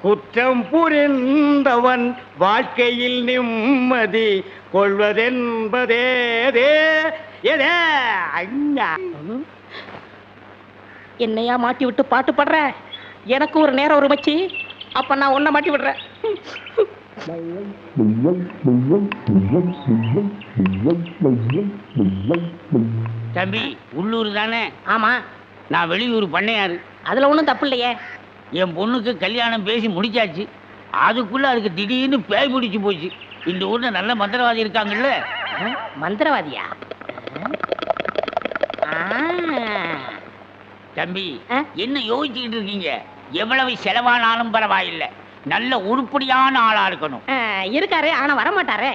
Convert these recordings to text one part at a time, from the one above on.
குற்றம் புரிந்தவன் வாழ்க்கையில் நிம்மதி கொள்வதென்பதே என்னையா மாட்டி விட்டு பாட்டு பாடுற? எனக்கு ஒரு நேரம் ஒரு மச்சி, அப்ப நான் உன்னை மாட்டி விடுறேன். தம்பி உள்ளூர் தானே? ஆமா. நான் வெளியூர் பண்ணையாரு. அதுல ஒண்ணும் தப்பு இல்லையே. என் பொண்ணுக்கு கல்யாணம் பேசி முடிச்சாச்சு. அதுக்குள்ள அதுக்கு திடீர்னு பேய் பிடிச்சு போச்சு. இந்த ஊர்ல நல்ல மந்திரவாதி இருக்காங்கல்ல. மந்திரவாதியா? தம்பி என்ன யோசிச்சுக்கிட்டு இருக்கீங்க? எவ்வளவு செலவானாலும் பரவாயில்லை, நல்ல உருப்படியான ஆளா இருக்கணும். இருக்காரு, ஆனா வரமாட்டாரே.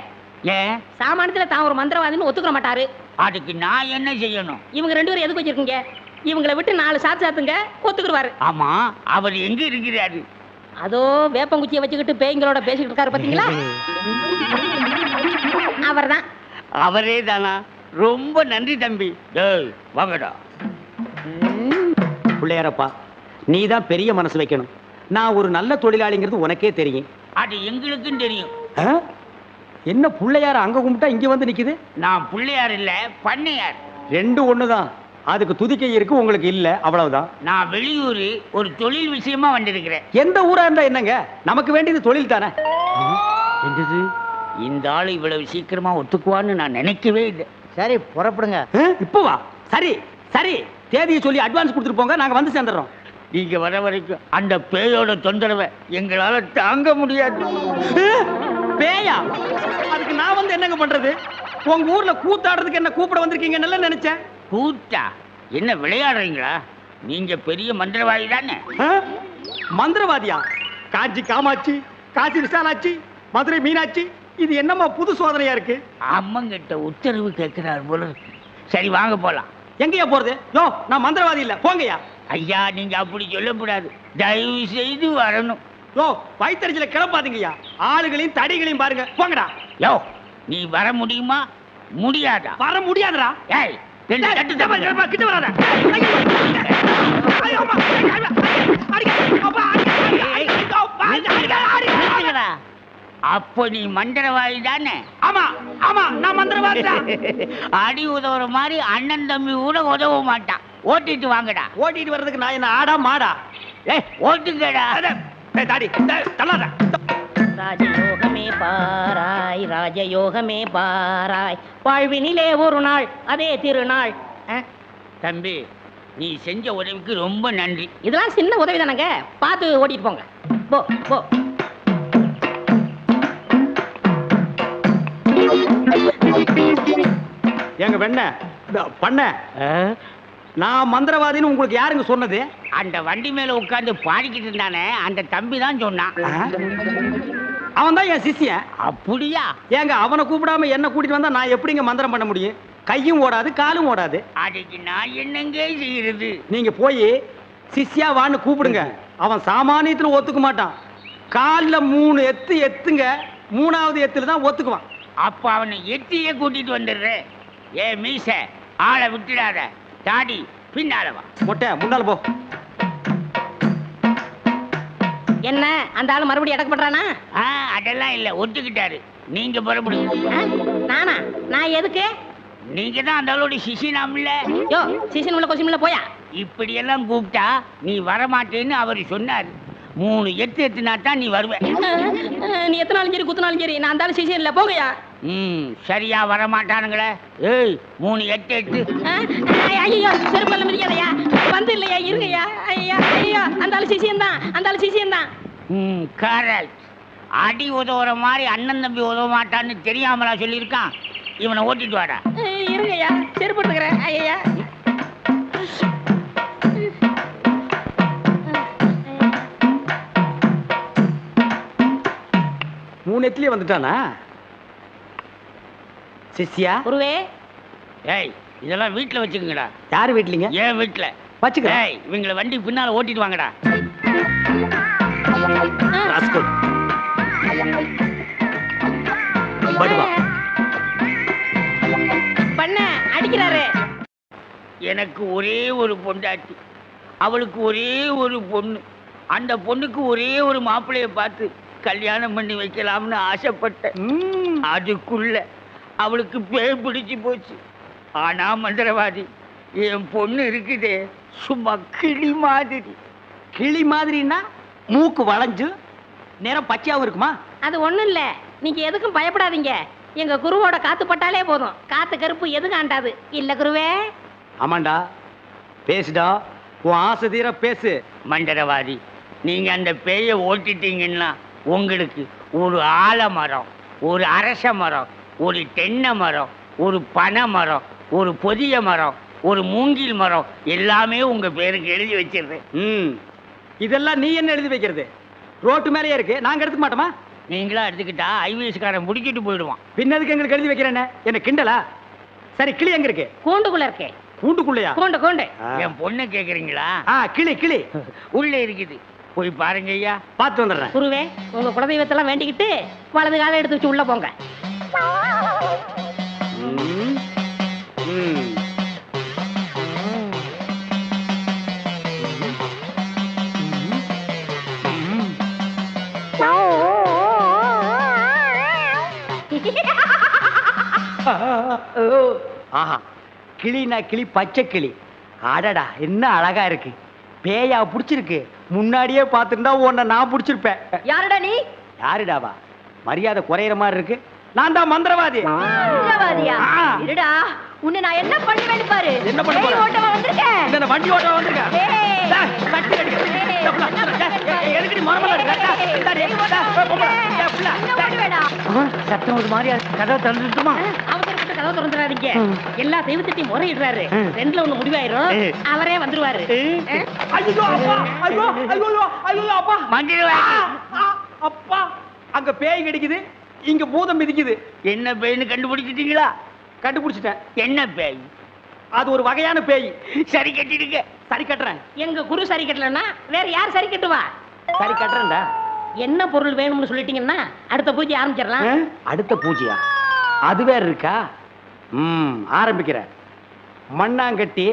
ஏன்? சாமானியத்துல தான் ஒரு மந்திரவாதின்னு ஒத்துக்க மாட்டாரு. அதுக்கு நான் என்ன செய்யணும்? இவங்க 2 பேரும் எதுக்கு வச்சிருக்கீங்க? இவங்களை விட்டு 4 சாத்துங்க, ஒத்துக்குருவாரு. ஆமா, அவர் எங்க இருக்கிறாரு? அதோ வேப்பங்குச்சியை வச்சுக்கிட்டு பேய்களோட பேசிக்கிட்டு இருக்காரு, பாத்தீங்களா? அவர்தான். அவரே தானா? ரொம்ப நன்றி தம்பி. வாங்கடா. பிள்ளையாரப்பா, நீ தான் பெரிய மனசு வைக்கணும். நான் ஒரு நல்ல தொழிலாளிங்கிறது உனக்கே தெரியும். அது எங்களுக்கும் தெரியும். என்ன பிள்ளையார அங்க கும்பிட்டா இங்க வந்து நிக்குது? நான் பிள்ளையார் இல்ல, பண்ணையார். 2 ஒண்ணுதான். அதுக்கு துதிக்கை இருக்கு, உங்களுக்கு இல்ல, அவ்வளவுதான். நான் வெளியூர் ஒரு தொழில் விஷயமா வந்திருக்கிறேன். எந்த ஊரா இருந்தா என்னங்க, நமக்கு வேண்டியது தொழில் தானே. என்னது, இந்த ஆள் இவ்வளவு சீக்கிரமா ஒத்துக்குவான்னு நான் நினைக்கவே இல்லை. சரி, புறப்படுங்க. இப்போ வா. சரி சரி, தேதியை சொல்லி அட்வான்ஸ் கொடுத்துட்டு போங்க, நாங்க வந்து சேர்ந்துடுறோம். நீங்க வர வரைக்கும் அந்த பேயோட தொந்தரவை எங்களால தாங்க முடியாது. பேயா? அதுக்கு நான் வந்து என்னங்க பண்றது? உங்க ஊர்ல கூத்தாடுறதுக்கு என்ன கூப்பிட வந்திருக்கீங்க? நல்லா நினைச்சேன். கூத்தா? என்ன விளையாடுறீங்களா? நீங்க பெரிய மந்திரவாதி தானே? மந்திரவாதியா? காஞ்சி காமாட்சி, காசி விசாலாட்சி, மதுரை மீனாட்சி, இது என்னமா புது சோதனையா இருக்கு? அம்மங்கிட்ட உத்தரவு கேட்கிறார் போல. சரி வாங்க போலாம். எங்கயா போறது? யோ, நான் மந்திரவாதி இல்ல, போங்கயா. ஐயா, நீங்க அப்படி சொல்லக்கூடாது, தயவு செய்து வரணும். யோ, வயிற்றுல கிளப்பாதீங்கய்யா. ஆளுகளையும் தடிகளையும் பாருங்க, போங்கடா. யோ, நீ வர முடியுமா முடியாதா? வர முடியாதுடா. ஏய், கிட்ட வராத. அப்போ நீ மந்திரவாதி தானே? ஆமா ஆமா, நான் மந்திரவாதி தான். அடி உதவுற மாதிரி அண்ணன் தம்பி கூட உதவ மாட்டான். ஓட்டிட்டு வாங்கடா. ஓட்டிட்டு வர்றதுக்கு நான் என்ன ஆடா மாடா? ஓட்டுங்கடா. தாடி தள்ளாத. ராஜயோகமே பாராய், ராஜயோகமே பாராய், வாழ்வினிலே ஒரு நாள் அதே திருநாள். தம்பி, நீ செஞ்ச உதவிக்கு ரொம்ப நன்றி. இதெல்லாம் சின்ன உதவி தானங்க, பார்த்து ஓட்டிட்டு போங்க. போ போ. எங்க வெண்ண பண்ண, நான் மந்திரவாதின்னு உங்களுக்கு யாருங்க சொன்னது? அந்த வண்டி மேல உட்கார்ந்து பாடிக்கிட்டு இருந்தானே, அந்த தம்பி தான் சொன்னான். அவன் தான் என் சிஷ்யன். அப்படியா? ஏங்க, அவனை கூப்பிடாம என்ன கூட்டிட்டு வந்தா நான் எப்படிங்க மந்திரம் பண்ண முடியும்? கையும் ஓடாது, காலும் ஓடாது. அதுக்கு நான் என்னங்க செய்யறது? நீங்க போய் சிஷ்யா வான்னு கூப்பிடுங்க. அவன் சாமானியத்துல ஒத்துக்க மாட்டான். காலில் 3 எத்து எத்துங்க, 3வது எத்துல தான் ஒத்துக்குவான். அப்ப அவனை எத்தியே கூட்டிட்டு வந்துடுறேன். ஏ மீச, ஆளை விட்டுடாத. தாடி பின்னால வா. மொட்டை முன்னால போ. என்ன, அந்த ஆளு மறுபடியும் அடக்கப்படுறானா? அதெல்லாம் இல்ல, ஒத்துக்கிட்டாரு. நீங்க புறப்படுங்க. நானா? நான் எதுக்கு? நீங்க தான் அந்த ஆளோட சிசினாம்ல. யோ, சிசின் உள்ள கொசின் உள்ள போயா. இப்படி எல்லாம் கூப்பிட்டா நீ வரமாட்டேன்னு அவர் சொன்னாரு. 3 எத்து எத்துனா தான் நீ வருவ. நீ எத்தனாலும் சரி குத்துனாலும் சரி, நான் அந்த ஆளு சிசின் இல்ல, போகையா. சரியா வரமாட்டானுங்களே. ஏய், 3 எட்டு எட்டு. ஐயோ, செருப்பல்ல மிதிக்காதயா. வந்து இல்லையா, இருங்கய்யா. ஐயா ஐயோ, அந்த ஆளு சிசின் தான், அந்த ஆளு சிசின் தான். கரெக்ட். அடி உதவுற மாதிரி அண்ணன் தம்பி உதவ மாட்டான்னு தெரியாமலா சொல்லியிருக்கான். இவனை ஓட்டிட்டு வாடா. இருங்கய்யா, செருப்பு இருக்கிறேன். ஐயா, 3 எத்துலயே வந்துட்டானா சிஷ்யா? குருவே. ஏய், இதெல்லாம் வீட்டுல வச்சுக்கங்கடா. யாரு வீட்லீங்க? ஏன் வீட்டுல வச்சுக்கிறேன். ஏய், இவங்களை வண்டி பின்னால ஓட்டிட்டு வாங்கடா. பண்ண அடிக்கிறாரு. எனக்கு ஒரே ஒரு பொண்டாட்டி, அவளுக்கு ஒரே ஒரு பொண்ணு. அந்த பொண்ணுக்கு ஒரே ஒரு மாப்பிள்ளைய பார்த்து கல்யாணம் பண்ணி வைக்கலாம்னு ஆசைப்பட்டேன். அதுக்குள்ள அவளுக்கு பேய் பிடிச்சு போச்சு. ஆனா மந்திரவாதி, என் பொண்ணு இருக்குதே சும்மா கிளி மாதிரி. கிளி மாதிரின்னா மூக்கு வளைஞ்சு நேரம் பச்சையாவும் இருக்குமா? அது ஒண்ணும் இல்ல, நீங்க எதுக்கும் பயப்படாதீங்க. எங்க குருவோட காத்து பட்டாலே போதும், காத்து கருப்பு எதுவும் ஆண்டாது. இல்ல குருவே? ஆமாண்டா, பேசுடா, உன் ஆசை தீர பேசு. மந்திரவாதி, நீங்க அந்த பேயை ஓட்டிட்டீங்கன்னா உங்களுக்கு ஒரு ஆலமரம், ஒரு அரச மரம், ஒரு தென்னை மரம், ஒரு பனை மரம், ஒரு பொதிய மரம், ஒரு மூங்கில் மரம் எல்லாமே உங்க பேருக்கு எழுதி வச்சிருக்கேன். இதெல்லாம் நீ என்ன எழுதி வைக்கிறது? ரோட்டு மேலேயே இருக்கு, நாங்க எடுத்துக்க மாட்டோமா? நீங்களா எடுத்துக்கிட்டா ஐவிஎஸ்காரன் முடிக்கிட்டு போயிடுவான். பின்னதுக்கு எங்களுக்கு எழுதி வைக்கிறேன்னு என்ன கிண்டலா? சரி, கிளி எங்க இருக்கு? கூண்டுக்குள்ள இருக்கே. கூண்டுக்குள்ளையா? கூண்டு கூண்டு. என் பொண்ணை கேக்குறீங்களா? கிளி கிளி உள்ள இருக்குது, போய் பாருங்க ஐயா. பார்த்து வந்துடுறேன். குருவே, உங்க குலதெய்வத்தெல்லாம் வேண்டிக்கிட்டு வலது காலை எடுத்து வச்சு உள்ள போங்க. ஆஹா, கிளினா கிளி, பச்சை கிளி. அடடா, என்ன அழகா இருக்கு. பேயா புடிச்சிருக்கு. முன்னாடியே பார்த்துருந்தா உன்னை நான் புடிச்சிருப்பேன். யாருடா நீ? யாருடாவா? மரியாதை குறையிற மாதிரி இருக்கு. நான் தான் மந்திரவாதி. மந்திரவாதியா? இருடா, உன்னை நான் என்ன பண்ணுவேன்னு பாரு. என்ன பண்ண போற? ஓட்டமா வந்திருக்கேன். இந்த வண்டி ஓட்டமா வந்திருக்கேன். வண்டி அடிக்க. எதுக்கு மரமல சத்தம் ஒரு மாதிரியா? கதவை திறந்துட்டுமா? அவசரப்பட்டு கதவை திறந்துடாதீங்க. எல்லா தெய்வத்திட்டையும் முறையிடுறாரு. ரெண்டுல ஒண்ணு முடிவாயிரும், அவரே வந்துருவாரு. ஐயோ அப்பா, ஐயோ ஐயோ ஐயோ அப்பா, மந்திரவாதி அப்பா, அங்க பேய் கிடைக்குது, இங்க பூதம் மிதிக்குது. என்ன பேய்னு கண்டுபிடிச்சிட்டீங்களா? கண்டுபிடிச்சிட்டேன். என்ன பேய்? அது ஒரு வகையான பேய். சரி கட்டிடுங்க. சரி கட்டுறேன். எங்க குரு சரி கட்டலன்னா வேற யார் சரி கட்டுவா? சரி கட்டுறேன்டா. என்ன பொருள் வேணும்னு சொல்லிட்டீங்கன்னா அடுத்த பூஜை ஆரம்பிச்சிடலாம். அடுத்த பூஜையா? அது வேற இருக்கா? ஆரம்பிக்கிறேன். மண்ணாங்கட்டி,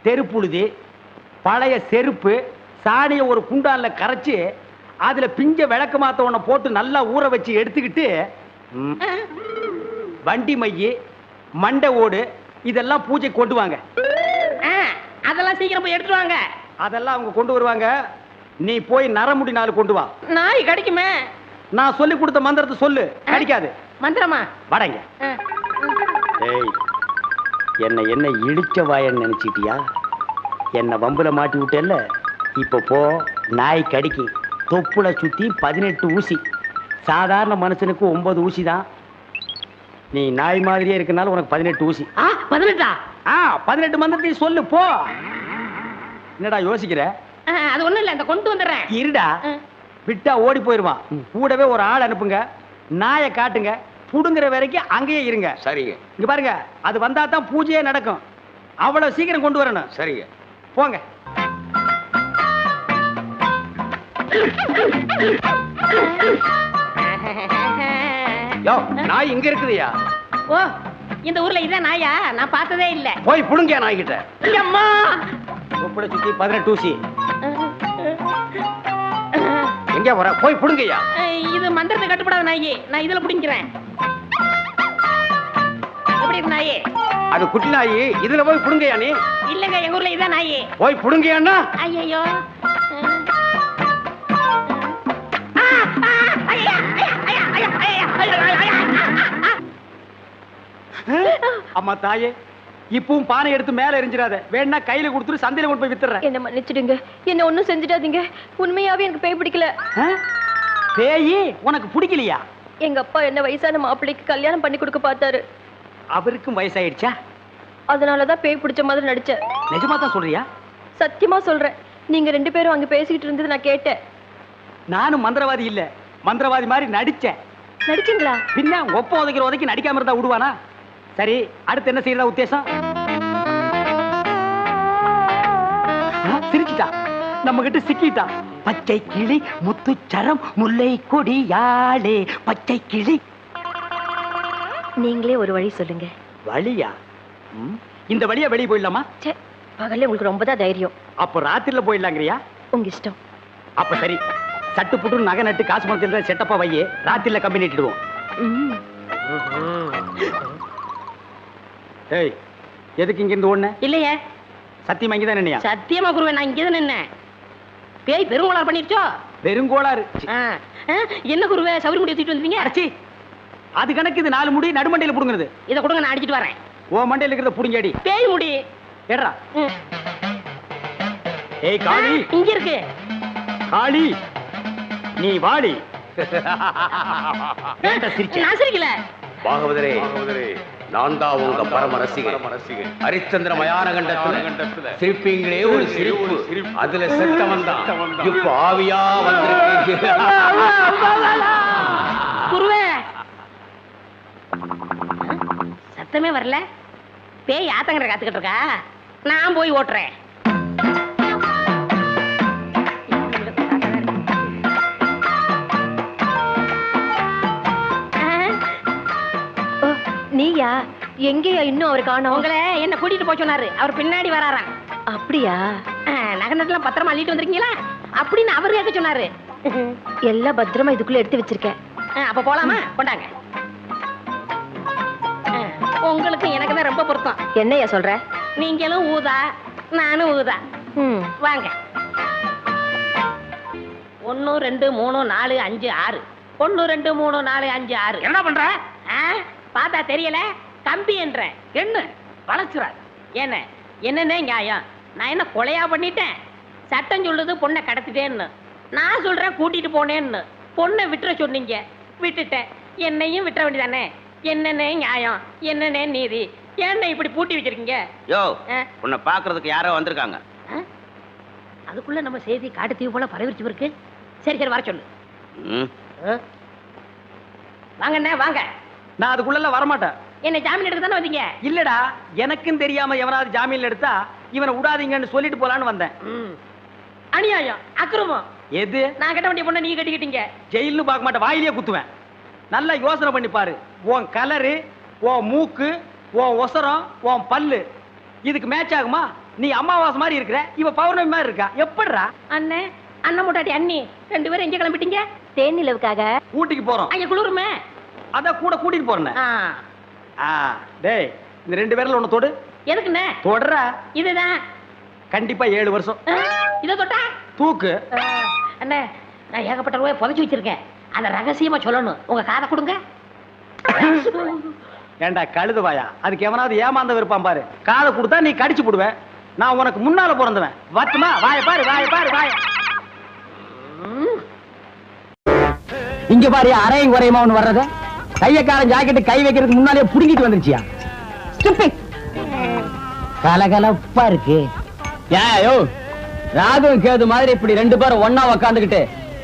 தெருப்புழுதி, பழைய செருப்பு, சாணியை ஒரு குண்டான்ல கரைச்சு அதுல பிஞ்ச விளக்கு மாத்த ஒண்ண போட்டு நல்லா ஊற வச்சு எடுத்துக்கிட்டு வண்டி மைய, மண்டை ஓடு இதெல்லாம் பூஜை கொண்டு வாங்க. அதெல்லாம் சீக்கிரம் போய் எடுத்துட்டு வாங்க. அதெல்லாம் அவங்க கொண்டு வருவாங்க. நீ போய் நரமுடி நாள் கொண்டு வா. நாய் கிடைக்குமே. நான் சொல்லி கொடுத்த மந்திரத்தை சொல்லு. கிடைக்காது. மந்திரமா? வடங்க. ஏய், என்ன இடிச்ச வாயன்னு நினைச்சிட்டியா? என்ன வம்புல மாட்டி விட்டேல்ல, இப்ப போ. நாய் கடிக்கு தொப்புல சுத்தி 18 ஊசி. சாதாரண மனுஷனுக்கு 9 ஊசி தான். நீ நாய் மாதிரியே இருக்கனால உனக்கு 18 ஊசி. 18? 18 மந்திரத்தையும் சொல்லு போ. என்னடா யோசிக்கிற? அது ஒண்ணும் இல்ல, இந்த கொண்டு வந்துடுறேன். இருடா, விட்டா ஓடி போயிருவான். கூடவே ஒரு ஆள் அனுப்புங்க. நாயை காட்டுங்க. புடுங்குற வரைக்கும் அங்கேயே இருங்க. சரிங்க. இங்க பாருங்க, அது வந்தா தான் பூஜையே நடக்கும். அவ்வளவு சீக்கிரம் கொண்டு வரணும். சரிங்க. போங்க. யோ, நாய் இங்க இருக்குதுயா. ஓ, இந்த ஊர்ல இதான் நாயா? நான் பார்த்ததே இல்ல. போய் புடுங்க நாய் கிட்ட. அம்மா, தொப்புல சுத்தி 18 ஊசி. எங்க வர? போய் புடுங்கய்யா. இது மந்திரத்தை கட்டுப்படாத நாயி. நான் இதுல புடிங்கிறேன். எப்படி இருக்கு நாயி? அது குட்டி நாயி. இதுல போய் புடுங்கய்யா நீ. இல்லங்க, எங்க ஊர்ல இதான் நாயி. போய் புடுங்கய்யான்னா. ஐயோ, அம்மா தாயே, இப்பவும் பானை எடுத்து மேல எரிஞ்சிடாத. வேணா கையில கொடுத்துட்டு சந்தையில கொண்டு போய் வித்துறேன். என்ன மன்னிச்சிடுங்க, என்ன ஒண்ணும் செஞ்சிடாதீங்க. உண்மையாவே எனக்கு பேய் பிடிக்கல. பேயி உனக்கு பிடிக்கலையா? எங்க அப்பா என்ன வயசான மாப்பிள்ளைக்கு கல்யாணம் பண்ணி கொடுக்க பார்த்தாரு. அவருக்கும் வயசாயிடுச்சா? அதனாலதான் பேய் பிடிச்ச மாதிரி நடிச்சேன். நிஜமா தான் சொல்றியா? சத்தியமா சொல்றேன். நீங்க 2 பேரும் அங்க பேசிக்கிட்டு இருந்தது நான் கேட்டேன். நானும் மந்திரவாதி இல்ல, மந்திரவாதி மாதிரி நடிச்சேன். நடிச்சீங்களா? பின்ன ஒப்ப உதைக்கிற உதைக்கு நடிக்காம இருந்தா விடுவானா? சரி, அடுத்து என்ன செய்யறதா உத்தேசம்? சிரிச்சிட்டா, நம்ம கிட்ட சிக்கிட்டா. பச்சை கிளி முத்துச்சரம் முல்லை கொடியாளே பச்சை கிளி. நீங்களே ஒரு வழி சொல்லுங்க. வழியா? இந்த வழியா வெளியே போயிடலாமா? பகல்ல உங்களுக்கு ரொம்ப தான் தைரியம். அப்ப ராத்திரில போயிடலாங்கிறியா? உங்க இஷ்டம். அப்ப சரி, சட்டு புட்டு நகை நட்டு காசு பணத்தில் செட்டப்பா வையே, ராத்திரில கம்பெனி இட்டுடுவோம். ம். ஏய், எதுக்கு இங்க இருந்து ஓடுன? இல்லையே, சத்தியமா இங்கதான் நின்னையா? சத்தியமா குருவே, நான் இங்கதான் நின்னேன். பேய் பெருங்கோளாறு பண்ணிருச்சோ? பெருங்கோளாறு. ஆ, ஆ, என்ன குருவே சவுரி முடி தூக்கிட்டு வந்தீங்க? அடச்சி, அது கணக்கு. இது 4 முடி நடுமண்டையில புடுங்குறது. இதை கொடுங்க, நான் அடிச்சிட்டு வரேன். ஓ மண்டையில இருக்கிறத புடுங்கடி. பேய் முடி ஏடா. ம். ஏய் காளி, இங்க இருக்கு. காளி நீ வாடி. ஏன்டா சிரிச்ச? நான் சிரிக்கல. பாகவதரே, நான் தான் உங்க பரம ரசிகன். ஹரிச்சந்திர மயான கண்டத்துல சிரிப்பீங்களே ஒரு சிரிப்பு, அதுல செத்தவன் தான் இப்ப ஆவியா வந்திருக்கு. குருவே, சத்தமே வரல. பேய் ஆத்தங்கரை காத்துக்கிட்டு இருக்கா, நான் போய் ஓட்டுறேன். ஓ, நீயா? எங்கேயா இன்னும் அவர் காணோம்? உங்களை என்ன கூட்டிட்டு போய் சொன்னாரு, அவர் பின்னாடி வராராம். அப்படியா? நகை நட்டுலாம் பத்திரமா அள்ளிட்டு வந்திருக்கீங்களா அப்படின்னு அவர் கேட்க சொன்னாரு. எல்லாம் பத்திரமா இதுக்குள்ள எடுத்து வச்சிருக்கேன். அப்ப போலாமா? கொண்டாங்க. உங்களுக்கு எனக்கு தான் ரொம்ப பொருத்தம். என்னையா சொல்ற? நீங்களும் ஊதா, நானும் ஊதா. ம். வாங்க. 1 2 3 4 5 6. 1 2 3 4 5 6. என்ன பண்ற? பார்த்தா தெரியல, கம்பி என்ற என்ன வளச்சுற? என்ன என்னன்னே நியாயம்? நான் என்ன கொலையா பண்ணிட்டேன்? சட்டம் சொல்லுது பொண்ணை கடத்திட்டேன்னு, நான் சொல்றேன் கூட்டிட்டு போனேன்னு. பொண்ணை விட்டுற சொன்னீங்க, விட்டுட்டேன். என்னையும் விட்டுற வேண்டியதானே? என்னன்னே நியாயம், என்னன்னே நீதி? என்ன இப்படி பூட்டி வச்சிருக்கீங்க? யோ, ஆ? உன்னை பாக்குறதுக்கு யாரோ வந்திருக்காங்க. அதுக்குள்ள நம்ம செய்தி காட்டு தீவு போல பரவிச்சு இருக்கு. சரி சரி, வர சொல்லு. ம். வாங்கண்ணே வாங்க. நான் அதுக்குள்ள வரமாட்டேன். என்ன ஜாமீன் எடுக்க தானே வந்தீங்க? இல்லடா, எனக்கும் தெரியாம எவனாவது ஜாமீன்ல எடுத்தா இவனை விடாதீங்கன்னு சொல்லிட்டு போலான்னு வந்தேன். அநியாயம், அக்கிரமம். எது? நான் கட்ட வேண்டிய பொண்ணை நீங்க கட்டிக்கிட்டீங்க. ஜெயில்னு பார்க்க மாட்டேன், வாயிலேயே குத்துவேன். நல்லா யோசனை பண்ணி பாரு. உன் கலரு, உன் மூக்கு, உன் ஒசரம், உன் பல்லு இதுக்கு மேட்ச் ஆகுமா? நீ அமாவாசை மாதிரி இருக்கிற, இவ பௌர்ணமி மாதிரி இருக்கா. எப்படிடா? அண்ணே, அண்ணன் முட்டாட்டி அண்ணி 2 பேரும் எங்க கிளம்பிட்டீங்க? தேனிலவுக்காக. ஊட்டிக்கு போறோம். அங்க குளிருமே. அத கூட கூட்டிட்டு போறேன். ஆ. டேய், இந்த 2 பேர்ல ஒண்ணு தொடு. எதுக்குண்ணே? தொடற. இதுதான். கண்டிப்பா 7 வருஷம். இத தொட்டா தூக்கு. அண்ணே, நான் ஏகப்பட்ட ரூபாய் புதைச்சு வச்சிருக்கேன். அத ரகசியமா சொல்லணும். உங்க காதை கொடுங்க. ஏண்டா கழுதுவாயா, அதுக்கு எவனாவது ஏமாந்த விருப்பான் பாரு. காதை கொடுத்தா நீ கடிச்சு போடுவ. நான் உனக்கு முன்னால பிறந்தவன். வட்டுமா? வாய பாரு, வாய பாரு, வாய. இங்க பாரு, அரையும் குறையுமா ஒண்ணு வர்றத. கையக்காரன் ஜாக்கெட்டு கை வைக்கிறதுக்கு முன்னாலே புடுங்கிட்டு வந்துருச்சியா? கலகலப்பா இருக்கு. ஏயோ, ராகு கேது மாதிரி இப்படி 2 பேரும் ஒன்னா உக்காந்துக்கிட்டு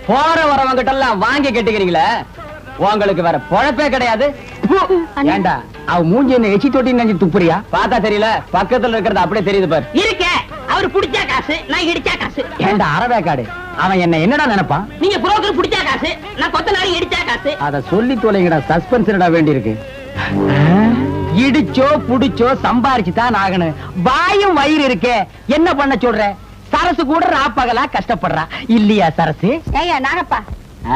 போற வரவங்கிட்ட எல்லாம் வாங்கி கட்டிக்கிறீங்களே, உங்களுக்கு வேற பொழப்பே கிடையாது. ஏண்டா, அவ மூஞ்சி என்ன எச்சி தொட்டி நினைச்சு துப்புறியா? பார்த்தா தெரியல, பக்கத்துல இருக்கிறது அப்படியே தெரியுது பாரு. இருக்க, அவர் புடிச்சா காசு, நான் இடிச்சா காசு. ஏண்டா அரவேக்காடு, அவன் என்ன என்னடா நினைப்பான்? நீங்க புரோக்கர் புடிச்சா காசு, நான் கொத்தனாரி இடிச்சா காசு. அத சொல்லி தொலைங்கடா, சஸ்பென்ஸ் வேண்டி இருக்கு. இடிச்சோ புடிச்சோ சம்பாரிச்சு தான் ஆகணும். வாயும் வயிறு இருக்கே, என்ன பண்ண சொல்ற? சரசு கூட ராப்பகலா கஷ்டப்படுறா இல்லையா சரசு? ஏய்யா நாகப்பா,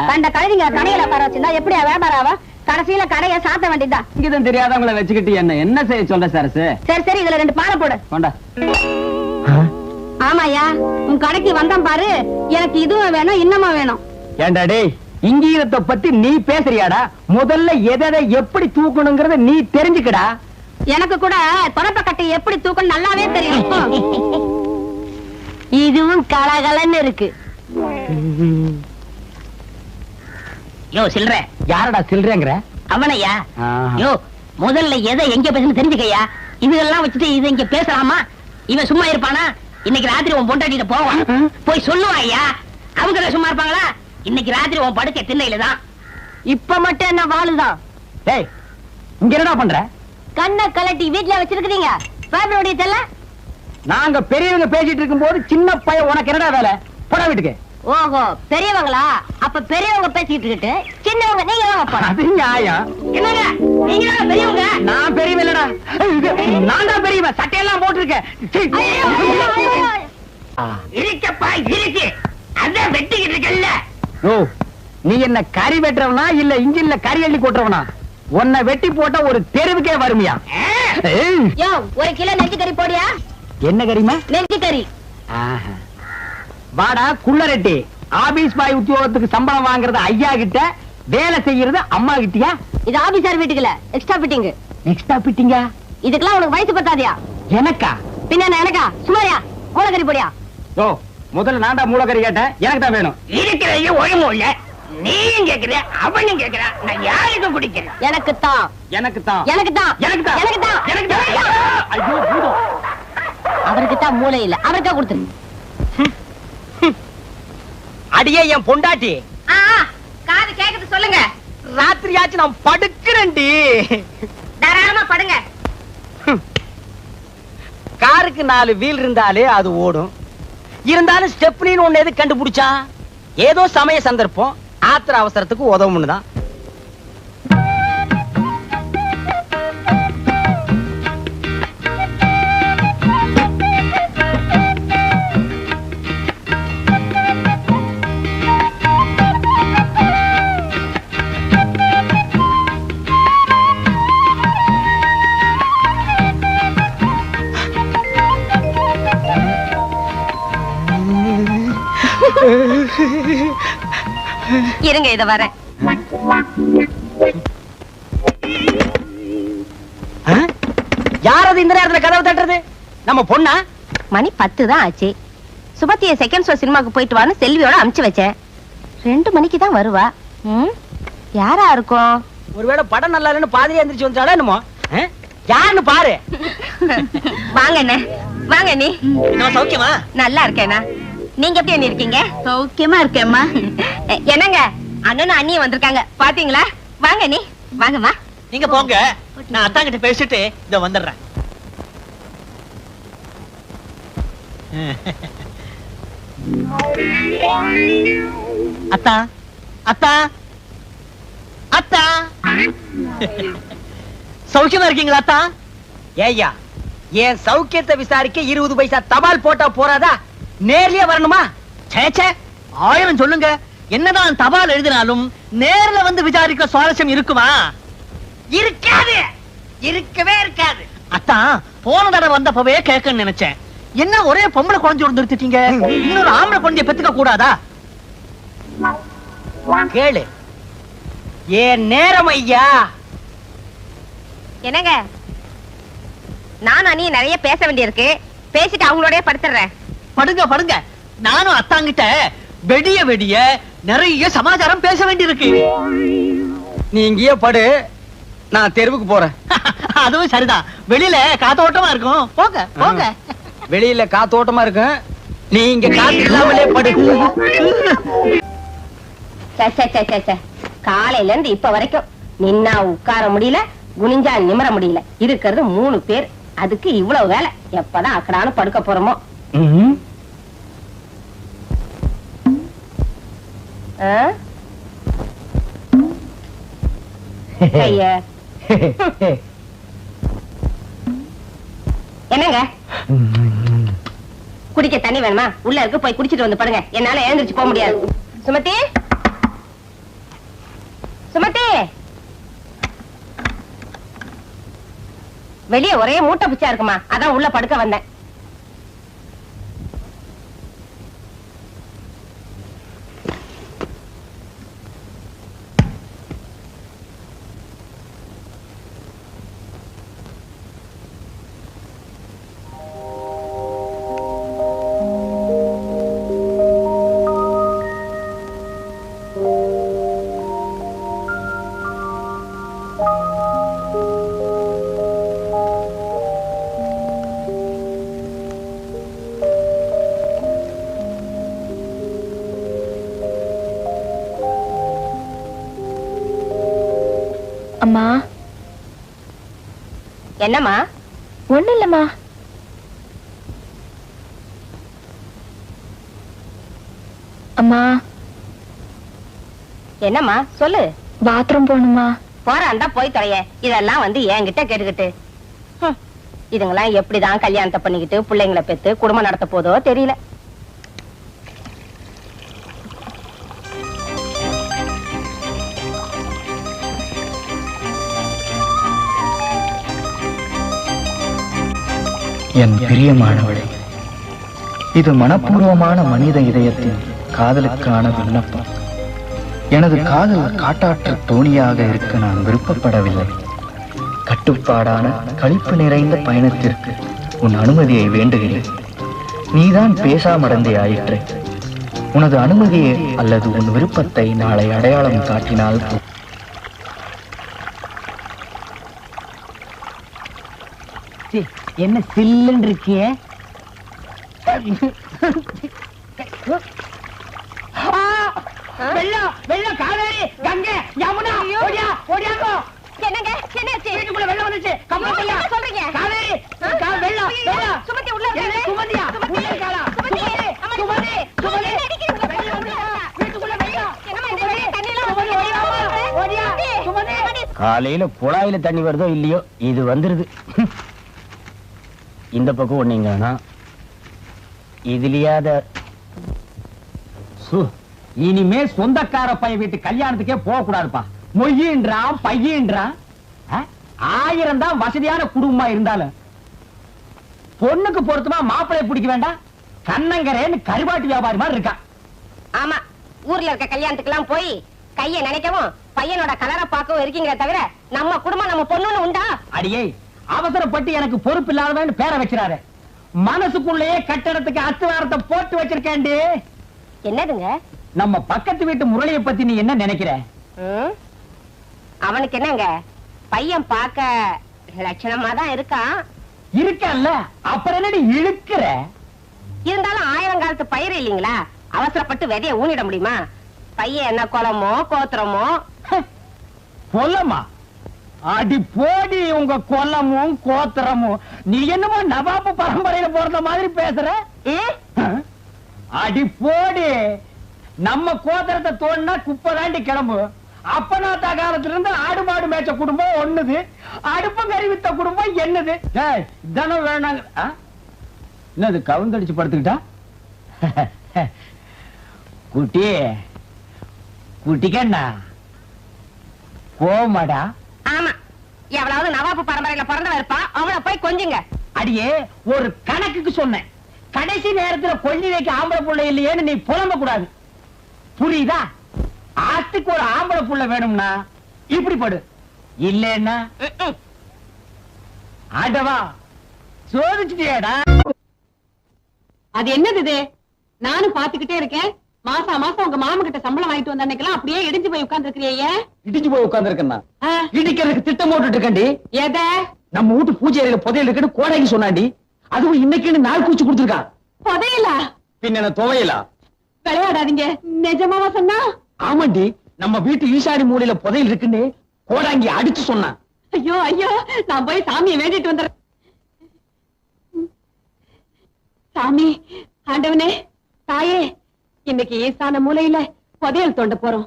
கண்ட கழுதிங்க கடையில உட்கார வச்சிருந்தா எப்படியா வியாபாரம் ஆகும்? கடைசியில கடையை சாத்த வேண்டியதா? இங்கதான் தெரியாதவங்களை வச்சுக்கிட்டு என்ன செய்ய சொல்ற சரசு? சரி சரி, இதுல 2 பாலை போடு. கொண்டா. ஆமாயா, உன் கடைக்கு வந்தான் பாரு, எனக்கு இதுவும் வேணும் இன்னமும் வேணும். ஏண்டா டேய், இங்கீதத்தை பத்தி நீ பேசுறியாடா? முதல்ல எதை எப்படி தூக்கணுங்கிறத நீ தெரிஞ்சுக்கடா. எனக்கு கூட தொடப்ப கட்டை எப்படி தூக்கணும் நல்லாவே தெரியும். இதுவும் கலகலன்னு இருக்கு. யோ சில்ற. யாரடா சில்றேங்கிற? அவனையா? யோ, முதல்ல எதை எங்க பேசணும் தெரிஞ்சுக்கையா. இதெல்லாம் வச்சுட்டு இது இங்க பேசலாமா? இவன் சும்மா இருப்பானா? இன்னைக்கு ராத்திரி உன் பொண்டாட்டிட்ட போவான், போய் சொல்லுவாயா. அவங்க சும்மா இருப்பாங்களா? இன்னைக்கு ராத்திரி உன் படுக்க திண்ணையில தான். இப்ப மட்டும் என்ன வாழுதான்? டேய், இங்க என்னடா பண்ற? கண்ணை கலட்டி வீட்டுல வச்சிருக்கீங்க. பேப்பருடைய தெல்ல. நாங்க பெரியவங்க பேசிட்டு இருக்கும் போது சின்ன பையன் உனக்கு என்னடா வேலை? போடா வீட்டுக்கு. ஓஹோ, பெரியவங்களா? அப்ப பெரியவங்க பேசிட்டு இருக்கிட்டு சின்னவங்க நீங்க தான். அது நியாயம். என்னங்க நீங்க தான் பெரியவங்க? நான் பெரியவன் இல்லடா, நான் தான் பெரியவன். சட்டையெல்லாம் போட்டிருக்கேன். இருக்கப்பா இருக்கு. அதான் வெட்டிக்கிட்டு இருக்கல்ல. ஓ, நீ என்ன கறி வெட்டுறவனா இல்ல இன்ஜின்ல கறி அள்ளி கொட்டுறவனா? உன்னை வெட்டி போட்டா ஒரு தெருவுக்கே வருமியா? யோ, ஒரு கிலோ நெஞ்சு கறி போடியா? என்ன கறிமா? நெஞ்சு கறி. வாடா குள்ளரெட்டி. ஆபீஸ் பாய் உத்தியோகத்துக்கு சம்பளம் வாங்குறது ஐயா கிட்ட, வேலை செய்யறது அம்மா கிட்டியா? இது ஆபீசர் வீட்டுக்குல எக்ஸ்ட்ரா ஃபிட்டிங். எக்ஸ்ட்ரா ஃபிட்டிங்கா? இதுக்கெல்லாம் உனக்கு வயசு பத்தாதியா? எனக்கா? பின்ன எனக்கா? சுமாரியா மூளைக்கறி போடியா? ஓ, முதல்ல நான்டா மூளைக்கறி கேட்டேன், எனக்கு தான் வேணும். இருக்கிறதையும் ஒழுங்கும் இல்ல. நீயும் கேக்குற, அவனும் கேக்குறா. நான் யாருக்கு குடிக்கிறேன்? எனக்கு தான். எனக்கு தான். எனக்கு தான். எனக்கு தான். எனக்கு தான். எனக்கு தான். ஐயோ பூதம். அவருக்கு தான் மூளை இல்ல, அவருக்கா கொடுத்துரு. அடியே என் பொண்டாட்டி, காது கேக்குது சொல்லுங்க. ராத்திரியாச்சு நான் படுக்கிறேன்டி. தாராளமா படுங்க. காருக்கு 4 வீல் இருந்தாலே அது ஓடும். இருந்தாலும் ஸ்டெப்னின்னு ஒண்ணு எது கண்டுபிடிச்சான்? ஏதோ சமய சந்தர்ப்பம், ஆத்திர அவசரத்துக்கு உதவும்னுதான். இருங்க, இத வரேன். யாரது இந்த நேரத்துல கதவு தட்டுறது? நம்ம பொண்ணா? மணி 10 தான் ஆச்சு. சுபத்திய செகண்ட் ஷோ சினிமாக்கு போயிட்டு வான்னு செல்வியோட அனுப்பிச்சு வச்சேன். 2 மணிக்கு தான் வருவா. யாரா இருக்கும்? ஒருவேளை படம் நல்லா இல்லைன்னு பாதிரியா எந்திரிச்சு வந்துட்டாளா என்னமோ? யாருன்னு பாரு. வாங்க அண்ணே, வாங்க நீ. நான் சௌக்கியமா? நல்லா இருக்கேனா? நீங்க எப்படி அண்ணி இருக்கீங்க? சௌக்கியமா இருக்கேம்மா. என்னங்க, அண்ணனும் அண்ணியும் வந்திருக்காங்க பாத்தீங்களா? வாங்க நீ, வாங்கம்மா. நீங்க போங்க, நான் அத்தா கிட்ட பேசிட்டு இத வந்துடுறேன். அத்தா, அத்தா, அத்தா, சௌக்கியமா இருக்கீங்களா அத்தா? ஏய்யா, என் சௌக்கியத்தை விசாரிக்க 20 பைசா தபால் போட்டா போறாதா? நேர்லயே வரணுமா? சேச்சே, 1000 சொல்லுங்க. என்னதான் தபால் எழுதினாலும் நேர்ல வந்து விசாரிக்க சுவாரஸ்யம் இருக்குமா? இருக்காது, இருக்கவே இருக்காது. அத்தான், போன தடவை வந்தப்பவே கேட்கன்னு நினைச்சேன். என்ன ஒரே பொம்பளை குழந்தையோட நிறுத்திட்டீங்க? இன்னொரு ஆம்பளை குழந்தைய பெத்துக்க கூடாதா? கேளு, ஏன் நேரம் ஐயா. என்னங்க, நான் அண்ணி நிறைய பேச வேண்டியிருக்கு. பேசிட்டு அவங்களோடய படுத்துறேன். படுங்க படுங்க, நானும் அத்தாங்கிட்ட வெடிய வெடிய நிறைய சமாச்சாரம் பேச வேண்டியிருக்கு. நீ இங்கேயே படு, நான் தெருவுக்கு போறேன். அதுவும் சரிதான், வெளியில காத்தோட்டமா இருக்கும். போங்க போங்க. வெளியில காத்தோட்டமா இருக்கும், நீ இங்க காத்து இல்லாமலே படு. காலையில இருந்து இப்ப வரைக்கும் நின்னா உட்கார முடியல, குனிஞ்சா நிமிர முடியல. இருக்கிறது 3 பேர், அதுக்கு இவ்வளவு வேலை. எப்பதான் அக்கடானு படுக்க போறோமோ. என்னங்க, குடிக்க தண்ணி வேணுமா? உள்ள இருக்கு, போய் குடிச்சிட்டு வந்து படுங்க. என்னால எழுந்திருச்சு போக முடியாது. சுமதி, சுமதி, வெளியே ஒரே மூட்டை பிச்சா இருக்குமா, அதான் உள்ள படுக்க வந்தேன். அம்மா. என்னம்மா? ஒண்ணு இல்லம்மா. அம்மா. என்னம்மா சொல்லு. பாத்ரூம் போகணுமா? போறான்டா போய் தொலைய. இதெல்லாம் வந்து என்கிட்ட கேட்டுக்கிட்டு. இதுங்கெல்லாம் எப்படிதான் கல்யாணத்தை பண்ணிக்கிட்டு பிள்ளைங்களை பெத்து குடும்பம் நடத்த போதோ தெரியல. என் பிரியமானவளே, இது மனப்பூர்வமான மனித இதயத்தின் காதலுக்கான விண்ணப்பம். எனது காதல் காட்டாற்று தோணியாக இருக்க நான் விருப்பப்படவில்லை. கட்டுப்பாடான களிப்பு நிறைந்த பயணத்திற்கு உன் அனுமதியை வேண்டுகிறேன். நீதான் பேசாமடந்தே ஆயிற்று. உனது அனுமதியை அல்லது உன் விருப்பத்தை நாளை அடையாளம் காட்டினால் என்ன சில்லுன்னு இருக்கியே? வெள்ளம் வெள்ளம், காவேரி, கங்கை, யமுனா, ஓடியா ஓடியாங்கோ. என்னங்க என்னாச்சு? வீட்டுக்குள்ள வெள்ளம் வந்துச்சு. என்ன சொல்றீங்க? காவேரி, வெள்ளம் வெள்ளம். சுமதி உள்ள என்ன சுமதியா? உள்ள இருக்காளா? சுமதி, சுமதி, சுமதி. வெள்ளம் வந்துடா. வீட்டுக்குள்ள வெள்ளம். சுமதி, ஓடியா, சுமதி. காலையில குழாயில தண்ணி வருதோ இல்லையோ, இது வந்துருது. இந்த பக்கம் ஒண்ணீங்கன்னா இதுலயாத இனிமே சொந்தக்கார பையன் வீட்டு கல்யாணத்துக்கே போக கூடாதுப்பா. மொய்யின்றான் பையன்றான். 1000 தான் வசதியான குடும்பமா இருந்தாலும் பொண்ணுக்கு பொருத்தமா மாப்பிளைய பிடிக்க வேண்டாம். கண்ணங்கரேன்னு கருவாட்டு வியாபாரி மாதிரி இருக்கான். ஆமா, ஊர்ல இருக்க கல்யாணத்துக்கெல்லாம் போய் கைய நினைக்கவும் பையனோட கலரை பார்க்கவும் இருக்கீங்களே தவிர நம்ம குடும்பம் நம்ம பொண்ணுன்னு உண்டா? அடியே, அவசரப்பட்டு எனக்கு பொறுப்பு இல்லாதவன்னு பேரை வச்சிடாரு. மனசுக்குள்ளேயே கட்டடத்துக்கு அஸ்திவாரத்தை போட்டு வச்சிருக்கேன்டி. என்னதுங்க? நம்ம பக்கத்து வீட்டு முரளியை பத்தி நீ என்ன நினைக்கிற? அவனுக்கு என்னங்க, பையன் பார்க்க லட்சணமா தான் இருக்கான். இருக்கல்ல, அப்புறம் என்னடி இழுக்கிற? இருந்தாலும் 1000 காலத்து பயிர் இல்லீங்களா, அவசரப்பட்டு விதைய ஊனிட முடியுமா? பையன் என்ன குளமோ கோத்திரமோ? கொல்லமா? அடி போடி உங்க கொல்லமும் கோத்திரமும். நீ என்னமோ நவாபு பரம்பரையில போறத மாதிரி பேசுற. அடி போடி, நம்ம கோத்திரத்தை தோணுனா குப்பை தாண்டி கிளம்பு. அப்பனாத்தா காலத்துல இருந்து ஆடு மாடு மேய்ச்ச குடும்பம் ஒண்ணுது, அடுப்பு கறி வித்த குடும்பம் என்னது? இதனும் வேணாங்க. என்னது கவுந்தடிச்சு படுத்துக்கிட்டா? குட்டி குட்டிக்கண்ணா கோமாடா? ஆமா, எவ்வளவு நவாபு பரம்பரையில பிறந்தவ இருப்பா, அவளை போய் கொஞ்சுங்க. அடியே, ஒரு கணக்குக்கு சொன்னேன். கடைசி நேரத்துல கொல்லி வைக்க ஆம்பளை புள்ள இல்லையேன்னு நீ புலம்ப கூடாது, புரியுதா? ஆத்துக்கு ஒரு ஆம்பளை புள்ள வேணும்னா இப்படி படு, இல்லன்னா ஆடவா சோதிச்சுட்டியாடா. அது என்னது? நானும் பாத்துக்கிட்டே இருக்கேன். மாசா மாசம் உங்க மாமா கிட்ட சம்பளம் வாங்கிட்டு வந்த அன்னைக்கெல்லாம் அப்படியே இடிஞ்சு போய் உட்கார்ந்து இருக்கிறீங்க. இடிஞ்சு போய் உட்கார்ந்து இருக்கேன்னா இடிக்கிறதுக்கு திட்டம் போட்டுட்டு இருக்கேன்டி. எத? நம்ம வீட்டு பூஜை அறையில புதையல் இருக்குன்னு கோடைக்கு சொன்னாண்டி. அதுவும் இன்னைக்குன்னு நாள் கூச்சு கொடுத்துருக்கான். புதையலா? பின்ன துவையலா? விளையாடாதீங்க, நிஜமாவா சொன்னா? ஆமாண்டி, நம்ம வீட்டு ஈசாடி மூலையில புதையல் இருக்குன்னு கோடாங்கி அடிச்சு சொன்னான். ஐயோ ஐயோ, நான் போய் சாமியை வேண்டிட்டு வந்துடுறேன். சாமி, ஆண்டவனே, தாயே, இன்னைக்கு ஈசான மூலையில புதையல் தோண்ட போறோம்.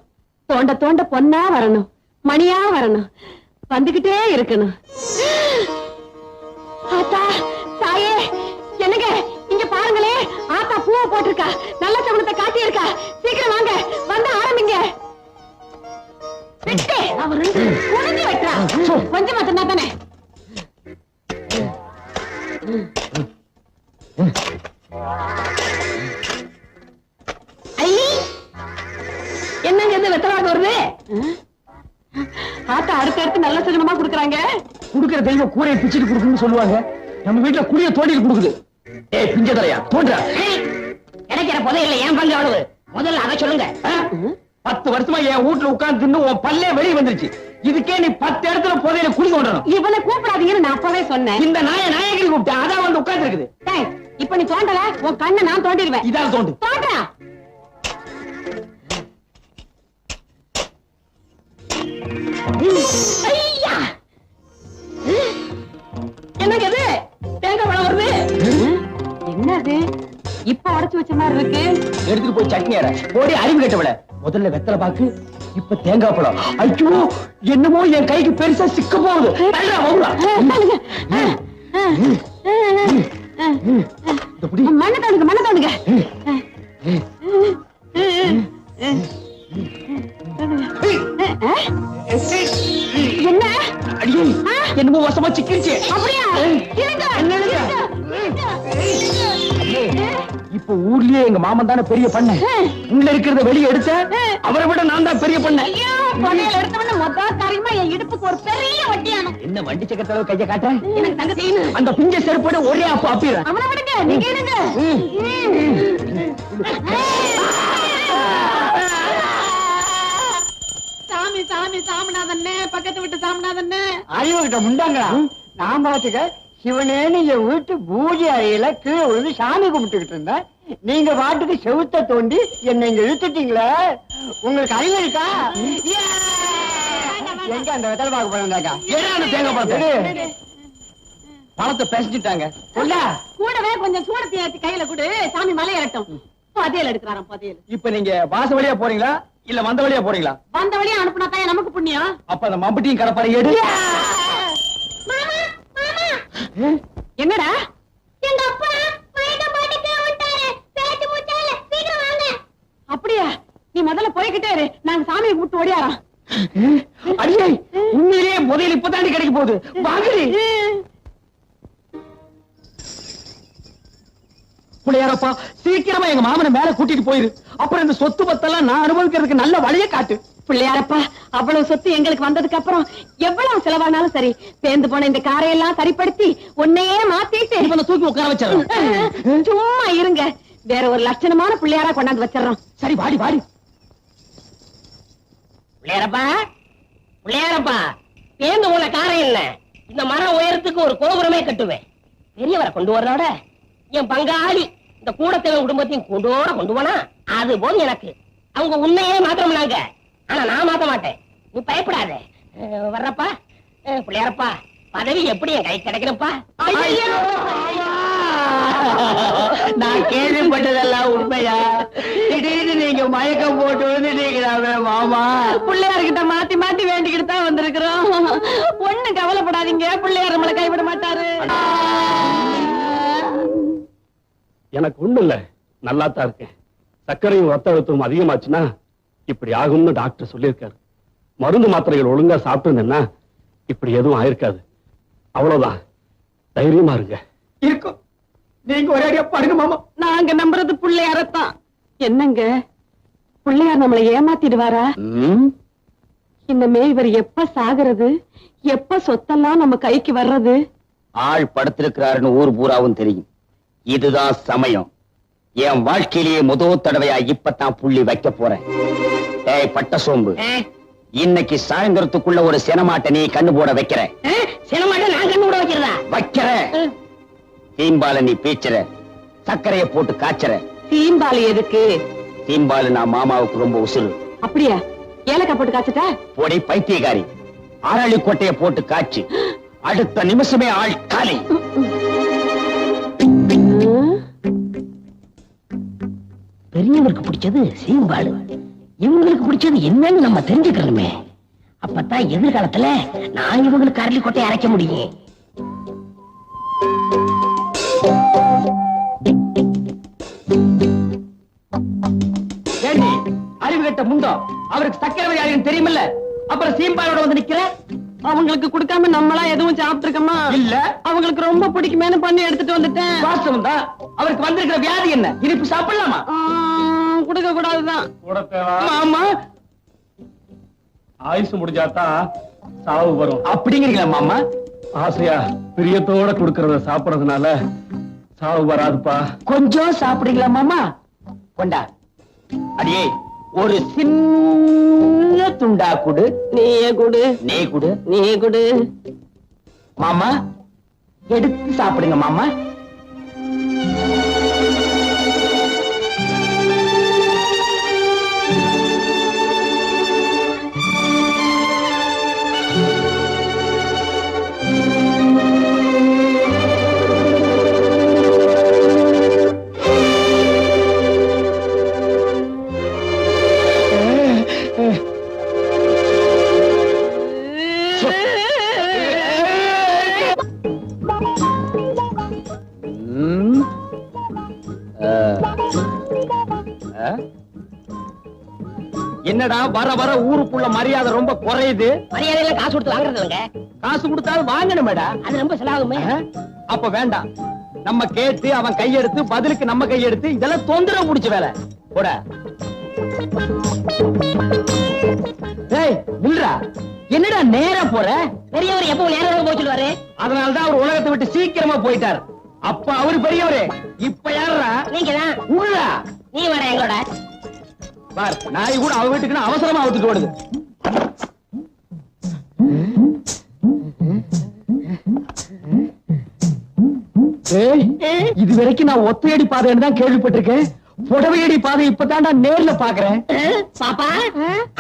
தோண்ட தோண்ட பொன்னா வரணும், மணியா வரணும், வந்துகிட்டே இருக்கணும். ஆத்தா, தாயே, என்னங்க இங்க பாருங்களே, ஆத்தா பூவை போட்டிருக்கா, நல்ல சமணத்தை காட்டி இருக்கா. சீக்கிரம் வாங்க, வந்து ஆரம்பிங்க. விட்டு அவரு குனிஞ்சு வைக்கிறா. கொஞ்சம் மட்டும்னா தானே. என்னங்க இது வெத்தலாக வருது? ஆத்தா அடுத்தடுத்து நல்ல சகனமா குடுக்கறாங்க. குடுக்கிற தெய்வம் கூரையை பிச்சுட்டு குடுக்குன்னு சொல்லுவாங்க. நம்ம வீட்டுல குடிய தோண்டிட்டு குடுக்குது. ஏய் பிஞ்சதரையா தோன்றா. கிடைக்கிற புதையல்ல ஏன் பங்கு அவ்வளவு? முதல்ல அதை சொல்லுங்க. 10 வருஷமா என் வீட்டுல உட்கார்ந்து தின்னு உன் பல்லே வெளியே வந்துருச்சு. இதுக்கே நீ 10 இடத்துல புதையல குடி கொண்டணும். இவனை கூப்பிடாதீங்கன்னு நான் அப்பவே சொன்னேன். இந்த நாயகன் கூப்பிட்டேன், அதான் வந்து உட்கார்ந்து இருக்குது. இப்ப நீ தோண்டல, உன் கண்ணை நான் தோண்டிடுவேன். இதால தோண்டு. தோன்றா. என்னங்க இது? தேங்காய் பழம் வருது. என்னது? இப்ப உடைச்சு வச்ச மாதிரி இருக்கு. எடுத்துட்டு போய் சட்னி அரை. போடி அறிவு கேட்டவள. முதல்ல வெத்தலை பாக்கு, இப்ப தேங்காய் பழம். ஐயோ, என்னமோ என் கைக்கு பெருசா சிக்க போகுது. மண்ணை தோணுங்க, மண்ணை தோணுங்க. என்ன? என்னமோ வசமா சிக்கிருச்சு. அப்படியா? இப்ப ஊர்லயே எங்க மாமன் தானே பெரிய பண்ண. உள்ள இருக்கிறத வெளியே எடுத்த அவரை விட நான் தான் பெரிய பண்ண. என் இடுப்புக்கு ஒரு பெரிய வட்டியானோ. என்ன வண்டி சக்கரத்தளவு கைய காட்டுறேன். எனக்கு தங்க செய்யணும். அந்த பிஞ்ச செருப்போட ஒரே அப்ப அப்பிடுறேன். அவனை விடுங்க, நீங்க இருங்க. சாமி சாமி சாமிநாதன்னே, பக்கத்து விட்டு சாமிநாதன்னே. அறிவுகிட்ட முண்டாங்களா? நான் பாத்துக்க சிவனேன்னு என் வீட்டு பூஜை அறையில கீழே விழுந்து சாமி கும்பிட்டுக்கிட்டு இருந்தேன். நீங்க பாட்டுக்கு செவுத்த தோண்டி என்னை இங்க இழுத்துட்டீங்களே. உங்களுக்கு அறிவு இருக்கா? எங்க அந்த வெத்தலை பாக்கு போறாங்க? பணத்தை பேசிட்டாங்க. கூடவே கொஞ்சம் சூடத்தை ஏற்றி கையில கொடு, சாமி மலை ஏறட்டும். பதியல் எடுக்கிறாராம், பதியல். இப்ப நீங்க வாச வழியா போறீங்களா இல்ல வந்த வழியா போறீங்களா? வந்த வழியா அனுப்புனா தான் நமக்கு புண்ணியம். அப்ப அந்த மம்பட்டியும் கடப்பாரு எடு. என்னடா? எங்க அப்பா வயத மாட்டிக்கு விட்டாரு. பேச்சு மூச்சால சீக்கிரம் வாங்க. அப்படியா? நீ முதல்ல போய்கிட்டே இரு, நாங்க சாமியை கும்பிட்டு ஓடியாரோம். அடியே உண்மையிலேயே முதல் இப்பதாண்டி கிடைக்க போகுது. வாங்கடி பிள்ளையாரப்பா, சீக்கிரமா எங்க மாமனை மேல கூட்டிட்டு போயிரு. அப்புறம் இந்த சொத்து பத்தெல்லாம் நான் அனுபவிக்கிறதுக்கு நல்ல வழியை காட்டு. பிள்ளையாரப்பா, அவ்வளவு சொத்து எங்களுக்கு வந்ததுக்கு அப்புறம் எவ்வளவு செலவானாலும் சரி, பேந்து போன இந்த காரையெல்லாம் சரிப்படுத்தி உன்னையே மாத்திட்டு இவனை தூக்கி உட்கார வச்சிடறோம். சும்மா இருங்க, வேற ஒரு லட்சணமான பிள்ளையாரா கொண்டாந்து வச்சிடறோம். சரி வாடி வாடி. பிள்ளையாரப்பா, பிள்ளையாரப்பா, பேந்து போன காரை என்ன, இந்த மரம் உயரத்துக்கு ஒரு கோபுரமே கட்டுவேன். பெரியவரை கொண்டு வரனோட என் பங்காளி இந்த கூடத்தேவன் குடும்பத்தையும் கொண்டு போனா அது போதும் எனக்கு. அவங்க உன்னையே மாத்திரம்னாங்க, ஆனா நான் மாத்த மாட்டேன். நீ பயப்படாத. வர்றப்பா பிள்ளையாரப்பா, பதவி எப்படி என் கை கிடைக்கிறப்பா? நான் கேள்விப்பட்டதெல்லாம் உண்மையா? திடீர்னு நீங்க மயக்கம் போட்டு வந்துட்டீங்களாவே மாமா. பிள்ளையார்கிட்ட மாத்தி மாத்தி வேண்டிக்கிட்டு தான் வந்திருக்கிறோம். ஒண்ணு கவலைப்படாதீங்க, பிள்ளையார் நம்மளை கைவிட மாட்டாரு. எனக்கு ஒண்ணு இல்ல, நல்லா தான் இருக்கேன். சர்க்கரையும் ரத்த அழுத்தமும் அதிகமாச்சுன்னா இப்படி ஆகும்னு டாக்டர் சொல்லியிருக்காரு. மருந்து மாத்திரைகள் ஒழுங்கா சாப்பிட்டு இப்படி எதுவும் ஆயிருக்காது. அவ்வளவுதான், தைரியமா இருங்க. இருக்கும், நீங்க ஒரே அடியா பாருங்க மாமா. நாங்க நம்புறது பிள்ளையாரத்தான். என்னங்க, பிள்ளையார் நம்மளை ஏமாத்திடுவாரா? இனிமே இவர் எப்ப சாகிறது, எப்ப சொத்தெல்லாம் நம்ம கைக்கு வர்றது? ஆள் படுத்திருக்கிறாருன்னு ஊர் பூராவும் தெரியும். இதுதான் சமயம். என் வாழ்க்கையிலேயே முதல் தடவையா இப்பதான் புள்ளி வைக்க போறேன். ஏய் பட்ட சோம்பு, இன்னைக்கு சாயந்தரத்துக்குள்ள ஒரு சினமாட்டை நீ கண்ணு போட வைக்கிற. சினமாட்ட நான் கண்ணு கூட வைக்கிறதா? வைக்கிற. தீம்பால நீ பீச்சுற, சர்க்கரையை போட்டு காய்ச்சற. தீம்பாலி எதுக்கு? தீம்பாலு நான் மாமாவுக்கு ரொம்ப உசுறு. அப்படியா? ஏலக்காய் போட்டு காய்ச்சிட்டா? பொடி பைத்தியக்காரி, அரளி கொட்டையை போட்டு காய்ச்சி அடுத்த நிமிஷமே ஆள் காலி. பெரியவருக்கு பிடிச்சது சீம்பாலு, இவங்களுக்கு பிடிச்சது என்னன்னு நம்ம தெரிஞ்சுக்கணுமே. அப்பதான் எதிர்காலத்துல நான் இவங்களுக்கு அரளி கொட்டையை அரைக்க முடியும். ஏண்டி அறிவு கட்ட முண்டோ, அவருக்கு சக்கரை வியாதின்னு தெரியுமில்ல, அப்புறம் சீம்பாலோட வந்து நிக்கிற. அவங்களுக்கு கொடுக்காம நம்மளா எதுவும் சாப்பிட்டு இருக்கோமா? இல்ல, அவங்களுக்கு ரொம்ப பிடிக்குமேனு பண்ணி எடுத்துட்டு வந்துட்டேன். வாஸ்தவம் தான். அவருக்கு வந்திருக்கிற வியாதி என்ன? இனிப்பு சாப்பிடலாமா? கொடுக்க கூடாதுதான். ஆமா, ஆயுசு முடிஞ்சாதான் சாவு வரும் அப்படிங்கிறீங்களா மாமா? ஆசையா பிரியத்தோட கொடுக்கறத சாப்பிடறதுனால சாவு வராதுப்பா. கொஞ்சம் சாப்பிடுறீங்களா மாமா? கொண்டா. அடியே ஒரு சின்ன துண்டா குடு. நீயே குடு. நீ குடு. நீ குடு. மாமா எடுத்து சாப்பிடுங்க மாமா. என்னடா வர வர ஊருக்குள்ள மரியாதை ரொம்ப குறையுது. மரியாதையில காசு கொடுத்து வாங்குறதுங்க. காசு கொடுத்தாலும் வாங்கணுமேடா. அது ரொம்ப செலவாகுமே. அப்ப வேண்டாம். நம்ம கேட்டு அவன் கையெடுத்து பதிலுக்கு நம்ம கையெடுத்து இதெல்லாம் தொந்தரவு பிடிச்ச வேலை. போட. ஏய் நில்றா. என்னடா நேரா போற? பெரியவர் எப்பவும் நேரம் போய் சொல்லுவாரு. அதனாலதான் அவர் உலகத்தை விட்டு சீக்கிரமா போயிட்டார். அப்ப அவரு பெரியவரு. இப்ப யாரா? நீங்க தான். உள்ளா நீ வர எங்களோட. பார் நாய் கூட அவ வீட்டுக்கு அவசரமா அவுத்துட்டு ஓடுது. இது வரைக்கும் நான் ஒத்தையடி பாதைன்னு தான் கேள்விப்பட்டிருக்கேன். புடவையடி பாதை இப்பதான்டா நேர்ல பாக்குறேன். பாப்பா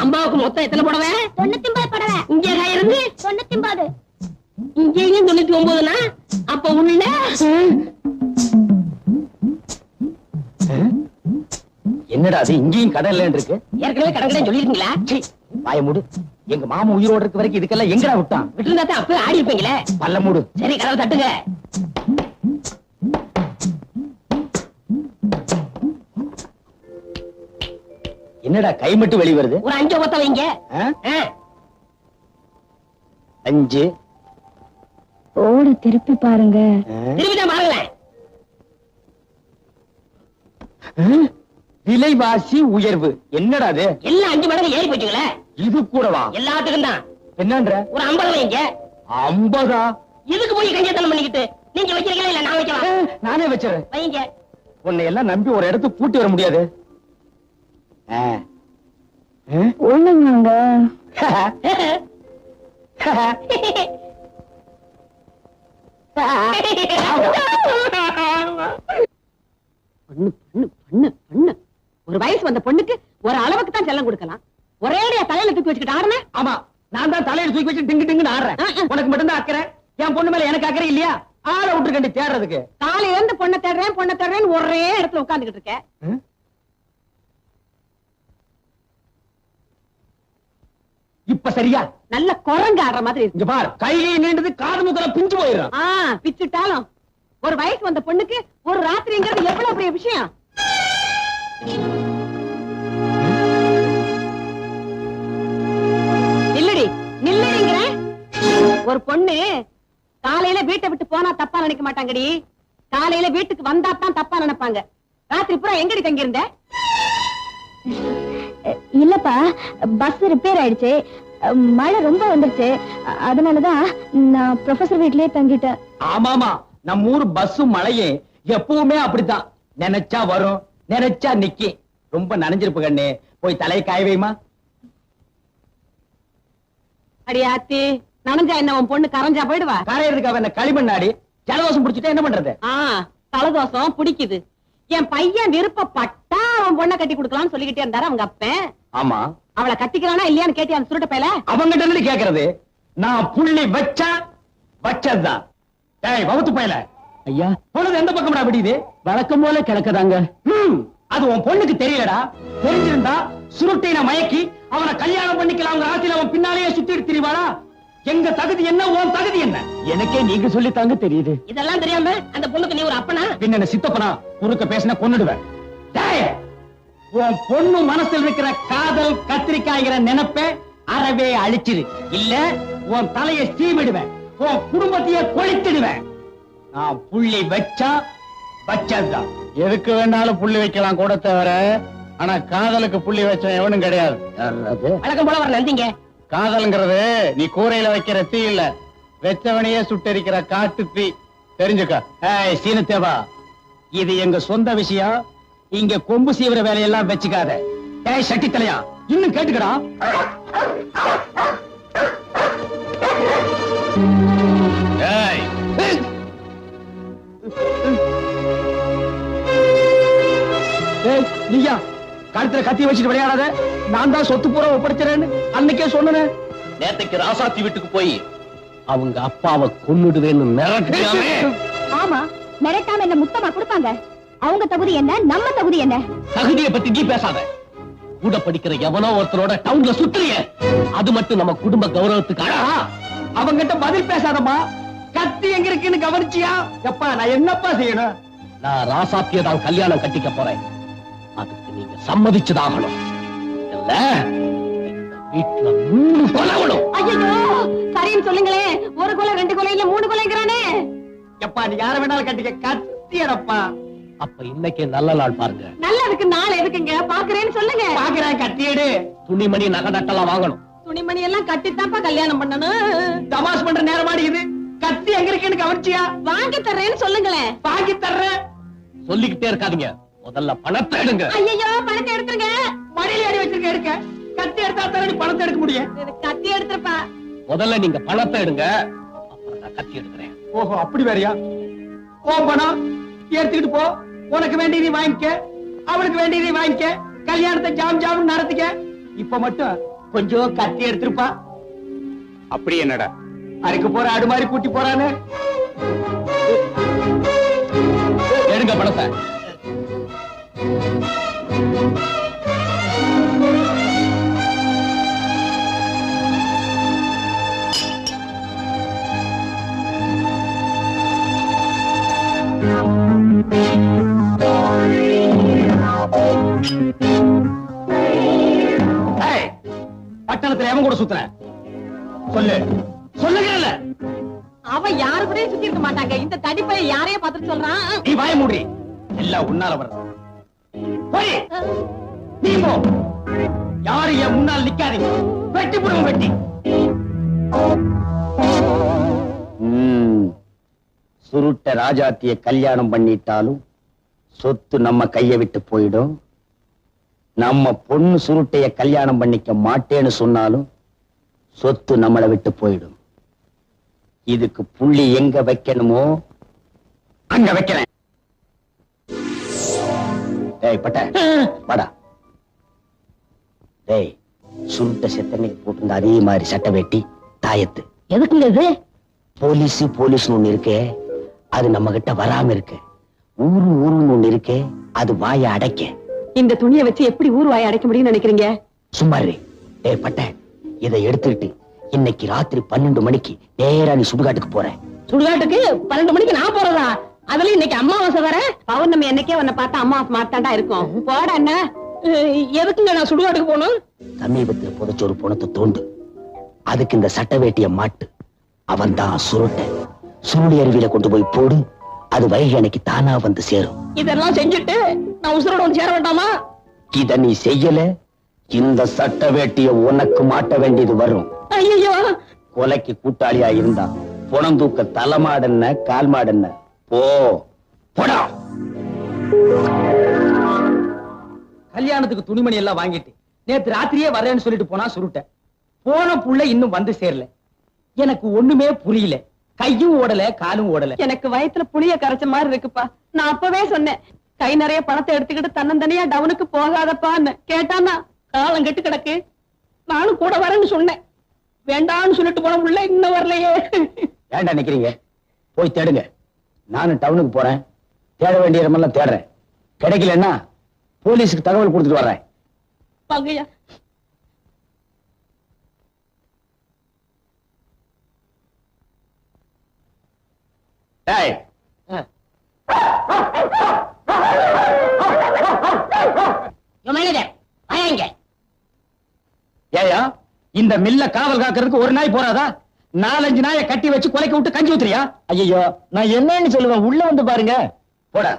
அம்மாவுக்கு மொத்தம் எத்தனை புடவை? 99 படவை. இங்க இருந்து 99. இங்கேயும் 99னா அப்ப உள்ள என்னடா அது இங்கேயும் கடை இல்லன்னு இருக்கு? ஏற்கனவே கடற்கரை சொல்லிருக்கீங்களா? வாய மூடு. எங்க மாமா உயிரோட இருக்க வரைக்கும் இதுக்கெல்லாம் எங்கடா விட்டான்? விட்டுருந்தா தான் அப்பவே ஆடி இருப்பீங்களே. பல்ல மூடு. சரி கதவை தட்டுங்க. என்னடா கை மட்டும் வெளிய வருது? ஒரு 5 ஒத்த வைங்க. 5 ஓடு திருப்பி பாருங்க. திரும்பிதான் பாருங்களேன். விலைவாசி உயர்வு. என்னடா அது? எல்லாம் 5 மடங்கு ஏறி போச்சுங்களே. இது கூடவா? எல்லாத்துக்கும் தான். என்னன்ற? ஒரு 50 வைங்க. 50? இதுக்கு போய் கஞ்சத்தனம் பண்ணிக்கிட்டு நீங்க வைக்கிறீங்களா இல்ல நான் வைக்கவா? நானே வச்சிரேன். வைங்க. உன்னை எல்லாம் நம்பி ஒரு இடத்துக்கு கூட்டி வர முடியாது. ஒண்ணுங்க. பண்ணு பண்ணு பண்ணு பண்ணு. ஒரு வயசு வந்த பொண்ணுக்கு ஒரு அளவுக்கு தான் செல்லம் கொடுக்கலாம். ஒரேடியா தலையில தூக்கி வச்சுக்கிட்டு ஆடுன. ஆமா நான் தான் தலையில தூக்கி வச்சு டிங்கு டிங்குன்னு ஆடுறேன். உனக்கு மட்டும் தான் அக்கறை. என் பொண்ணு மேல எனக்கு அக்கறை இல்லையா? ஆளை விட்டுருக்கண்டி தேடுறதுக்கு. காலையில இருந்து பொண்ணை தேடுறேன்னு ஒரே இடத்துல உட்கார்ந்துகிட்டு இருக்க. இப்ப சரியா? நல்ல குரங்கு ஆடுற மாதிரி இருக்கு. இங்க பார் கையிலே நீண்டது காது முகல பிஞ்சு போயிடும். பிச்சுட்டாலும் ஒரு வயசு வந்த பொண்ணுக்கு ஒரு ராத்திரிங்கிறது எவ்வளவு பெரிய விஷயம். நில்லடி நில்லடிங்கிற. ஒரு பொண்ணு காலையில வீட்டை விட்டு போனா தப்பா நினைக்க மாட்டாங்கடி. காலையில வீட்டுக்கு வந்தா தான் தப்பா நினைப்பாங்க. ராத்திரி பூரா எங்கடி தங்கி இருந்த? இல்லப்பா பஸ் ரிப்பேர் ஆயிடுச்சு. மழை ரொம்ப வந்துருச்சு. அதனாலதான் நான் ப்ரொஃபசர் வீட்லயே தங்கிட்டேன். ஆமாமா நம்ம ஊர் பஸ்ஸும் மழையே எப்பவுமே அப்படித்தான். நினைச்சா வரும் நினைச்சா நிக்கி. ரொம்ப நனைஞ்சிருப்பு கண்ணு. போய் தலையை காய வைமா. அடியாத்தி நனைஞ்சா என்ன உன் பொண்ணு கரைஞ்சா போயிடுவா? கரையிறதுக்கு அவ என்ன களிமண்ணாடி? ஜலதோஷம் பிடிச்சிட்டா என்ன பண்றது? தலதோஷம் பிடிக்குது. என் பையன் விருப்பப்பட்டா அவன் பொண்ணை கட்டி கொடுக்கலாம்னு சொல்லிக்கிட்டே இருந்தாரு அவங்க அப்பன். ஆமா அவளை கட்டிக்கிறானா இல்லையான்னு கேட்டியா அந்த சுருட்ட பையல? அவங்கிட்ட இருந்து கேக்குறது. நான் புள்ளி வச்சா வச்சதுதான். டேய் வவுத்து பையல. ஐயா பொழுது எந்த பக்கம்டா விடியுது? வழக்கம் போல கிடக்குதாங்க. அது உன் பொண்ணுக்கு தெரியலடா. தெரிஞ்சிருந்தா சுருட்டின மயக்கி அவனை கல்யாணம் பண்ணிக்கலாம் ஆசையில அவன் பின்னாலேயே சுத்திட்டு திரிவாளா? எங்க தகுதி என்ன உன் தகுதி என்ன? எனக்கே நீங்க சொல்லி தாங்க தெரியுது. இதெல்லாம் தெரியாம அந்த பொண்ணுக்கு நீ ஒரு அப்பனா? பின்ன சித்தப்பனா குறுக்க பேசினா கொன்னுடுவேன். உன் பொண்ணு மனசில் இருக்கிற காதல் கத்திரிக்காய்கிற நினைப்ப அறவே அழிச்சிரு. இல்ல உன் தலையை சீவிடுவேன். உன் குடும்பத்தையே கொளுத்திடுவேன். நான் புள்ளி வச்சா வச்சதுதான். எதுக்கு வேணாலும் புள்ளி வைக்கலாம் கூட தவிர ஆனா காதலுக்கு புள்ளி வச்ச எவனும் கிடையாது. வழக்கம் போல வர நந்திங்க. காதல்ங்கிறது நீ கூரையில வைக்கிற தீ இல்ல, வெச்சவனையே சுட்டரிக்கிற காட்டு தீ. தெரிஞ்சுக்க. சீனத்தேவா இது எங்க சொந்த விஷயம். இங்க கொம்பு சீவிர வேலையெல்லாம் வச்சுக்காத. சட்டி தலையா இன்னும் கேட்டுக்கடா. நீயா கழுத்துல கத்தி வச்சுட்டு விளையாடாத. நான் தான் சொத்து பூரா ஒப்படைச்சிறேன்னு அன்னைக்கே சொன்னேன். நேத்தைக்கு ராசாத்தி வீட்டுக்கு போய் அவங்க அப்பாவை கொன்னுடுவேன்னு மிரட்டியாமே. ஆமா மிரட்டாம என்ன முத்தமா கொடுப்பாங்க? அவங்க தகுதி என்ன நம்ம தகுதி என்ன? தகுதியை பத்தி நீ பேசாத. கூட படிக்கிற எவனோ ஒருத்தரோட டவுன்ல சுத்துறிய அது மட்டும் நம்ம குடும்ப கௌரவத்துக்கு அழகா? அவங்கிட்ட பதில் பேசாதமா. கத்தி எங்க இருக்குன்னு கவனிச்சியா? எப்பா நான் என்னப்பா செய்யணும்? நான் ராசாத்திய தான் கல்யாணம் கட்டிக்க போறேன். அதுக்கு நீங்க சம்மதிச்சுதாகணும். இல்ல வீட்டுல 3 கொலை விடும். ஐயோ சரின்னு சொல்லுங்களே. 1 கொலை 2 கொலை இல்ல 3 கொலைங்கிறானே. எப்பா நீ யார வேணாலும் கட்டிக்க, கத்தியடப்பா. அப்ப இன்னைக்கு நல்ல நாள் பாருங்க. நல்லதுக்கு நாள் எதுக்குங்க? பாக்குறேன்னு சொல்லுங்க. பாக்குறேன், கட்டியடு. துணிமணி நகை நட்டெல்லாம் வாங்கணும். துணிமணி எல்லாம் கட்டித்தான்ப்பா கல்யாணம் பண்ணணும். தமாஷ் பண்ற நேரமாடி இது. கத்தி எங்க இருக்குன்னு கவனிச்சியா? வாங்கி தர்றேன்னு சொல்லுங்களேன். வாங்கி தர்றேன் சொல்லிக்கிட்டே இருக்காதீங்க. முதல்ல பணத்தை எடுங்க. ஐயோ பணத்தை எடுத்துருங்க. மடியில அடி வச்சிருக்க எடுக்க. கத்தி எடுத்தா தானே நீ பணத்தை எடுக்க முடியும். கத்தி எடுத்துருப்பா. முதல்ல நீங்க பணத்தை எடுங்க, அப்புறம் நான் கத்தி எடுக்கிறேன். ஓஹோ அப்படி வேறையா? பணம் எடுத்துக்கிட்டு போ. உனக்கு வேண்டியதை வாங்கிக்க, அவளுக்கு வேண்டியதை வாங்கிக்க, கல்யாணத்தை ஜாம் ஜாம் நடத்திக்க. இப்ப மட்டும் கொஞ்சம் கத்தி எடுத்துருப்பா. அப்படி என்னடா அரைக்கு போற ஆடு மாதிரி கூட்டி போறானே. எடுங்க பணத்தை. பட்டணத்துல எவன் கூட சுத்துற சொல்லு. சொல்லுங்க. அவன் யாரு கூட சுத்தி இருக்க மாட்டாங்க. இந்த தடிப்பை யாரையும் பார்த்துட்டு சொல்றான். நீ வாய மூடி. எல்லாம் உன்னால வர்றது. போய் நீ போ. யாரு என் முன்னால் நிக்காதீங்க. வெட்டி போடுவோம் வெட்டி. சுருட்ட ராஜாத்திய கல்யாணம் பண்ணிட்டாலும் சொத்து நம்ம கைய விட்டு போயிடும். நம்ம பொண்ணு சுருட்டைய கல்யாணம் பண்ணிக்க மாட்டேன்னு சொன்னாலும் சொத்து நம்மளை விட்டு போயிடும். இதுக்கு புள்ளி எங்க வைக்கணுமோ அங்க வைக்கிறேன். டேய் பட்ட வாடா. டேய் சுருட்ட செத்தனைக்கு போட்டிருந்த அதே மாதிரி சட்டை வெட்டி தாயத்து எதுக்குங்க இது? போலீஸ் ஒண்ணு இருக்கே, அது நம்ம கிட்ட வராம இருக்கு. ஊருன்னு ஒண்ணு இருக்கே, அது வாய அடைக்க. இந்த துணியை வச்சு எப்படி ஊர் வாயை அடைக்க முடியும்னு நினைக்கிறீங்க? சும்மா இரு. டேய் பட்ட, இதை எடுத்துக்கிட்டு இன்னைக்கு ராத்திரி 12 மணிக்கு நேரா நீ சுடுகாட்டுக்கு போற. சுடுகாட்டுக்கு 12 மணிக்கு நான் போறதா? அதுல இன்னைக்கு அமாவாசை வர. பௌர்ணமி என்னைக்கே உன்னை பார்த்தா அம்மாவாசை மாத்தாண்டா இருக்கும். போட என்ன? எதுக்குங்க நான் சுடுகாட்டுக்கு போகணும்? சமீபத்துல புதைச்ச ஒரு பணத்தை தோண்டு, அதுக்கு இந்த சட்டை வேட்டிய மாட்டு. அவன் தான் சுருட்ட. சுருளி அருவியில கொண்டு போய் போடு, அது வைகை அன்னைக்கு தானா வந்து சேரும். இதெல்லாம் செஞ்சுட்டு நான் உசுரோட வந்து சேர வேண்டாமா? இத நீ செய்யல, இந்த சட்டை வேட்டிய உனக்கு மாட்ட வேண்டியது வரும். ஐயோ கொலைக்கு கூட்டாளியா இருந்தா புணம் தூக்க தலைமாடன்ன கால் மாடன்ன போ போடா. கல்யாணத்துக்கு துணிமணி எல்லாம் வாங்கிட்டு நேத்து ராத்திரியே வரேன்னு சொல்லிட்டு போனா சுருட்ட. போன புள்ள இன்னும் வந்து சேரல. எனக்கு ஒண்ணுமே புரியல. கையும் ஓடல காலும் ஓடல. எனக்கு வயித்துல புளிய கரைச்ச மாதிரி இருக்குப்பா. நான் அப்பவே சொன்னேன், கை நிறைய பணத்தை எடுத்துக்கிட்டு தன்னந்தனியா டவுனுக்கு போகாதப்பான்னு. கேட்டானா காலம் கெட்டு கிடக்கு. நானும் கூட வரேன்னு சொன்னேன். வேண்டான்னு சொல்லிட்டு போன உள்ள இன்னும் வரலையே. ஏன்டா நிக்கிறீங்க? போய் தேடுங்க. நானும் டவுனுக்கு போறேன். தேட வேண்டிய இடமெல்லாம் தேடுறேன். கிடைக்கலன்னா போலீஸுக்கு தகவல் கொடுத்துட்டு வர்றேன். வாங்கய்யா. டேய் ஏயா இந்த மில்ல காவல் காக்கிறதுக்கு ஒரு நாய் போறாதா? 4-5 நாயை கட்டி வச்சு கொலைக்க விட்டு கஞ்சி ஊத்துறியா? ஐயோ, நான் என்னன்னு சொல்லுவேன். உள்ள வந்து பாருங்க. போடா.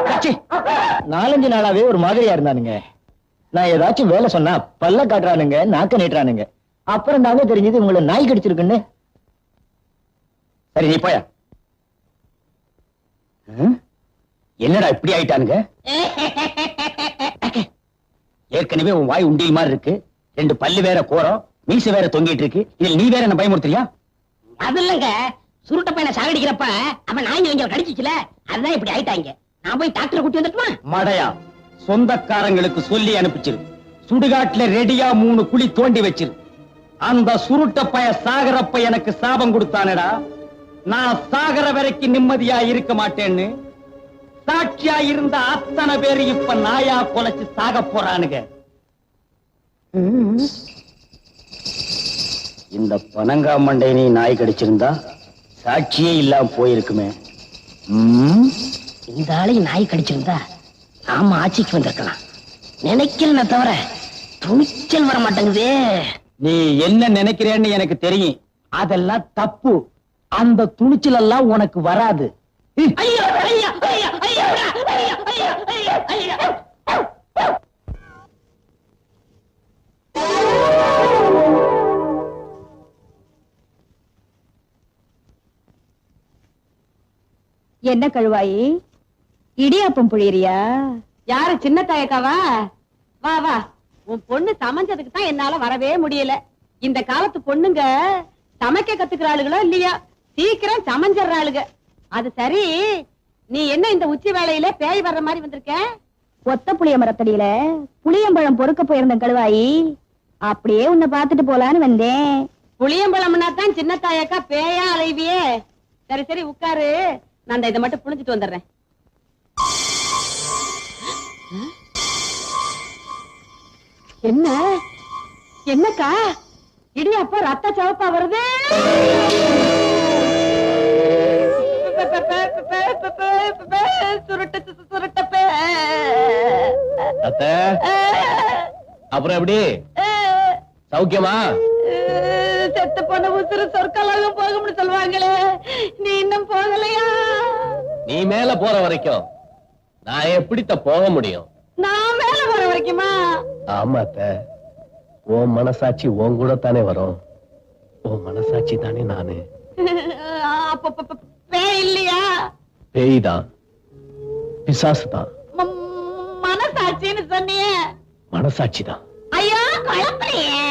கச்சி, 4-5 நாளாவே ஒரு மாதிரியா இருந்தானுங்க. நான் ஏதாச்சும் வேலை சொன்னா பல்ல காட்டுறானுங்க, நாக்க நீட்டுறானுங்க. அப்புறம் தாங்க தெரிஞ்சது உங்களை நாய் கடிச்சிருக்குன்னு. சரி நீ போயா. என்னடா இப்படி ஆயிட்டானுங்க? ஏற்கனவே உன் வாய் உண்டியல் மாதிரி இருக்கு. 2 பல்லு வேற கோரம், மீசை வேற தொங்கிட்டு இருக்கு. இதில் நீ வேற என்ன பயமுறுத்துறியா? அது இல்லங்க, சுருட்ட பையனை சாகடிக்கிறப்ப அவன் நாய் இங்க கடிச்சிச்சுல, அதுதான் இப்படி ஆயிட்டாங்க. நான் போய் டாக்டரை கூட்டி வந்துட்டுமா? மடையா, சொந்தக்காரங்களுக்கு சொல்லி அனுப்பிச்சிரு. சுடுகாட்டுல ரெடியா 3 குழி தோண்டி வச்சிரு. அந்த சுருட்ட பைய சாகரப்ப எனக்கு சாபம் கொடுத்தானடா. நான் சாகர வரைக்கும் நிம்மதியா இருக்க மாட்டேன்னு சாட்சியா இருந்த அத்தனை பேரு இப்ப நாயா கொலைச்சு சாக போறானுங்க. இந்த பனங்காமண்டை நீ நாய் கடிச்சிருந்தா சாட்சியே இல்லாம போயிருக்குமே. இந்த ஆளையும் நாய் கடிச்சிருந்தா நாம ஆட்சிக்கு வந்திருக்கலாம் நினைக்கிறேன தவிர துணிச்சல் வர மாட்டேங்குதே. நீ என்ன நினைக்கிறேன்னு எனக்கு தெரியும். அதெல்லாம் தப்பு. அந்த துணிச்சல் எல்லாம் உனக்கு வராது. ஐயோ ஐயா ஐயா ஐயா ஐயா ஐயா ஐயா ஐயா. என்ன கழுவாயி, இடியாப்பம் புழியறியா? யாரு சின்ன தாயக்காவா? வா வா, உன் பொண்ணு சமைஞ்சதுக்கு தான் என்னால வரவே முடியல. இந்த காலத்து பொண்ணுங்க சமைக்க கத்துக்கிறாளுகளோ இல்லையா, சீக்கிரம் சமைஞ்சிடறாளுங்க. அது சரி, நீ என்ன இந்த உச்சி வேளையில பேய் வர்ற மாதிரி வந்திருக்க? ஒத்த புளிய மரத்தடியில புளியம்பழம் பொறுக்க போயிருந்த கழுவாயி, அப்படியே உன்னை பாத்துட்டு போலான்னு வந்தேன். புளியம்பழம்னா தான் சின்ன தாயக்கா பேயா அலைவியே. சரி சரி உட்காரு, நான் இதை மட்டும் புளிஞ்சிட்டு வந்துடுறேன். என்ன என்னக்கா இடியாப்பா ரத்த சவப்பா வருது? அப்புறம் எப்படி சௌக்கியமா? செத்து போன உசுறு சொற்களாக போகும்னு சொல்லுவாங்களே, நீ இன்னும் போகலையா? நீ மேல போற வரைக்கும் நான் எப்படித்த போக முடியும்? நான் மேல போற வரைக்குமா? ஆமாத்த, உன் மனசாட்சி உன் கூட தானே வரும். உன் மனசாட்சி தானே நானு. பேய் இல்லையா? பேய் தான், பிசாசு தான். மனசாட்சின்னு சொன்னியே. மனசாட்சி தான். ஐயோ குழப்பலையே.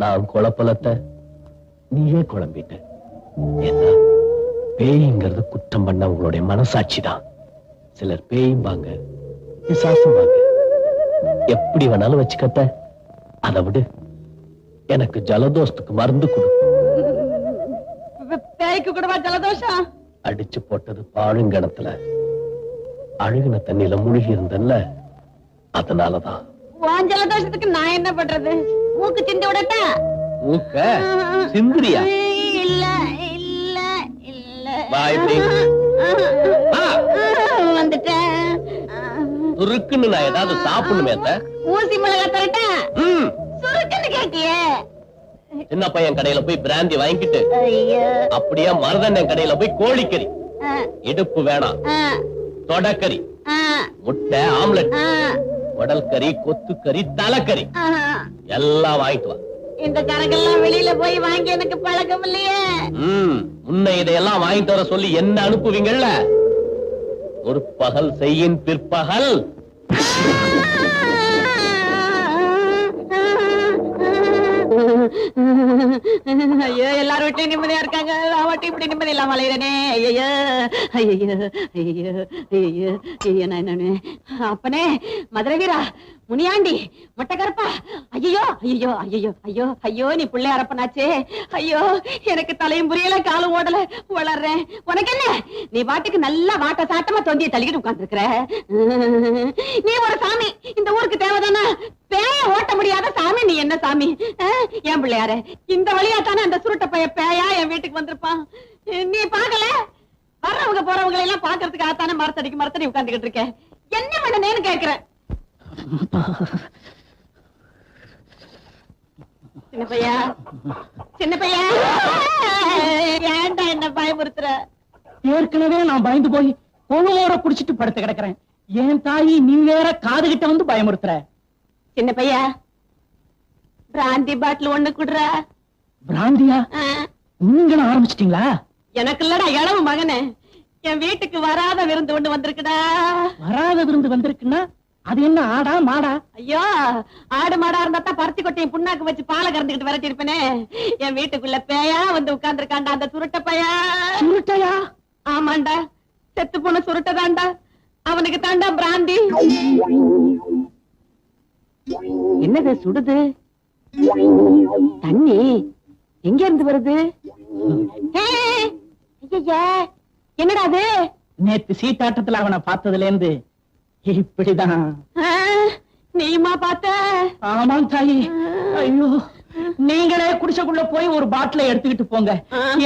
நான் குழப்பலத்த, நீயே குழம்பிட்ட. என்ன பேய்ங்கிறது குற்றம் பண்ண உங்களுடைய மனசாட்சி தான். சிலர் பேயும்பாங்க, பிசாசும்பாங்க. எப்படி வேணாலும் வச்சுக்கத்த. அதை விடு, எனக்கு ஜலதோஷத்துக்கு மருந்து கொடு. பேய்க்கு கூடவா ஜலதோஷம்? அடிச்சு போட்டது பாழுங்கணத்துல அழுகின தண்ணியில மூழ்கி இருந்தல்ல, அதனாலதான். உன் ஜலதோஷத்துக்கு நான் என்ன பண்றது? மூக்கு சிந்தி விடட்டா? மூக்க சிந்திரியா? இல்ல இல்ல இல்ல. வந்துட்டேன். சுருக்குன்னு நான் ஏதாவது சாப்பிடணுமே. ஊசி மிளகா தரட்டா? சுருக்குன்னு கேட்டியே. சின்ன பையன் கடையில போய் பிராந்தி வாங்கிட்டு அப்படியே மருதண்ணன் கடையில போய் கோழிக்கறி, இடுப்பு வேணாம், தொடக்கறி, முட்டை ஆம்லெட், உடல் கறி, கொத்துக்கறி, தலைக்கறி எல்லாம் வாங்கிட்டு வா. இந்த கணக்கெல்லாம் வெளியில போய் வாங்கி எனக்கு பழக்கம் இல்லையே. முன்ன இதையெல்லாம் வாங்கிட்டு வர சொல்லி என்ன அனுப்புவீங்கல்ல? ஒரு பகல் செய்யின் பிற்பகல். ஐயோ, எல்லாரும் வீட்லயும் நிம்மதியா இருக்காங்க, நான் மட்டும் இப்படி நிம்மதி இல்லாம அலையிறனே. ஐயோ ஐயோ ஐயோ ஐயோ ஐயோ. நான் என்ன அப்பனே, மதுரை வீரா, முனியாண்டி, மொட்டைக்கருப்பா, ஐயோ ஐயோ ஐயோ ஐயோ ஐயோ, நீ பிள்ளை அரப்பனாச்சே. ஐயோ, எனக்கு தலையும் புரியல, காலும் ஓடல, வளர்றேன். உனக்கு என்ன? நீ பாட்டுக்கு நல்லா வாட்ட சாட்டமா தொந்தியை தள்ளிக்கிட்டு உட்கார்ந்து இருக்கிற. நீ ஒரு சாமி, இந்த ஊருக்கு தேவைதானா? பேய ஓட்ட முடியாத சாமி நீ. என்ன சாமி? என் பிள்ளையாரு, இந்த வழியா தானே அந்த சுருட்ட பைய பேயா என் வீட்டுக்கு வந்திருப்பான். நீ பாக்கல? வர்றவங்க போறவங்களை எல்லாம் பாக்குறதுக்காகத்தானே மரத்தடிக்கு மரத்தடி உட்கார்ந்துகிட்டு இருக்க. என்ன பண்ணனேன்னு கேக்குறேன். சின்ன பையா, சின்ன பையா, ஏன்டா என்ன பயமுறுத்துற? ஏற்கனவே நான் பயந்து போய் பொழுவோட புடிச்சிட்டு படுத்து கிடக்குறேன். என் தாயி நீ வேற காது கிட்ட வந்து பயமுறுத்துற. சின்ன பையா, பிராந்தி பாட்டில் ஒண்ணு குடுற. பிராந்தியா? நீங்களும் ஆரம்பிச்சிட்டீங்களா? எனக்கு இல்லடா, இளவு மகனே. என் வீட்டுக்கு வராத விருந்து ஒண்ணு வந்திருக்குடா. வராத விருந்து வந்திருக்குன்னா அது என்ன, ஆடா மாடா? ஐயோ, ஆடு மாடா இருந்தா தான் பருத்தி கொட்டையும் புண்ணாக்கு வச்சு பாலை கறந்துக்கிட்டு விரட்டி இருப்பேனே. என் வீட்டுக்குள்ள பேயா வந்து உட்கார்ந்து இருக்காண்டா, அந்த சுருட்ட பையா. சுருட்டையா? ஆமாண்டா, செத்து போன சுருட்டதாண்டா. அவனுக்கு தாண்டா பிராந்தி. என்னது சுடுது? தண்ணி எங்க இருந்து வருது? என்னடா அது? நேத்து சீட்டாட்டத்துல அவனை பார்த்ததுல இருந்து இப்படிதான். நீமா பார்த்த? ஆமாம் தாயி. ஐயோ, நீங்களே குடிசைக்குள்ள போய் ஒரு பாட்டில எடுத்துக்கிட்டு போங்க.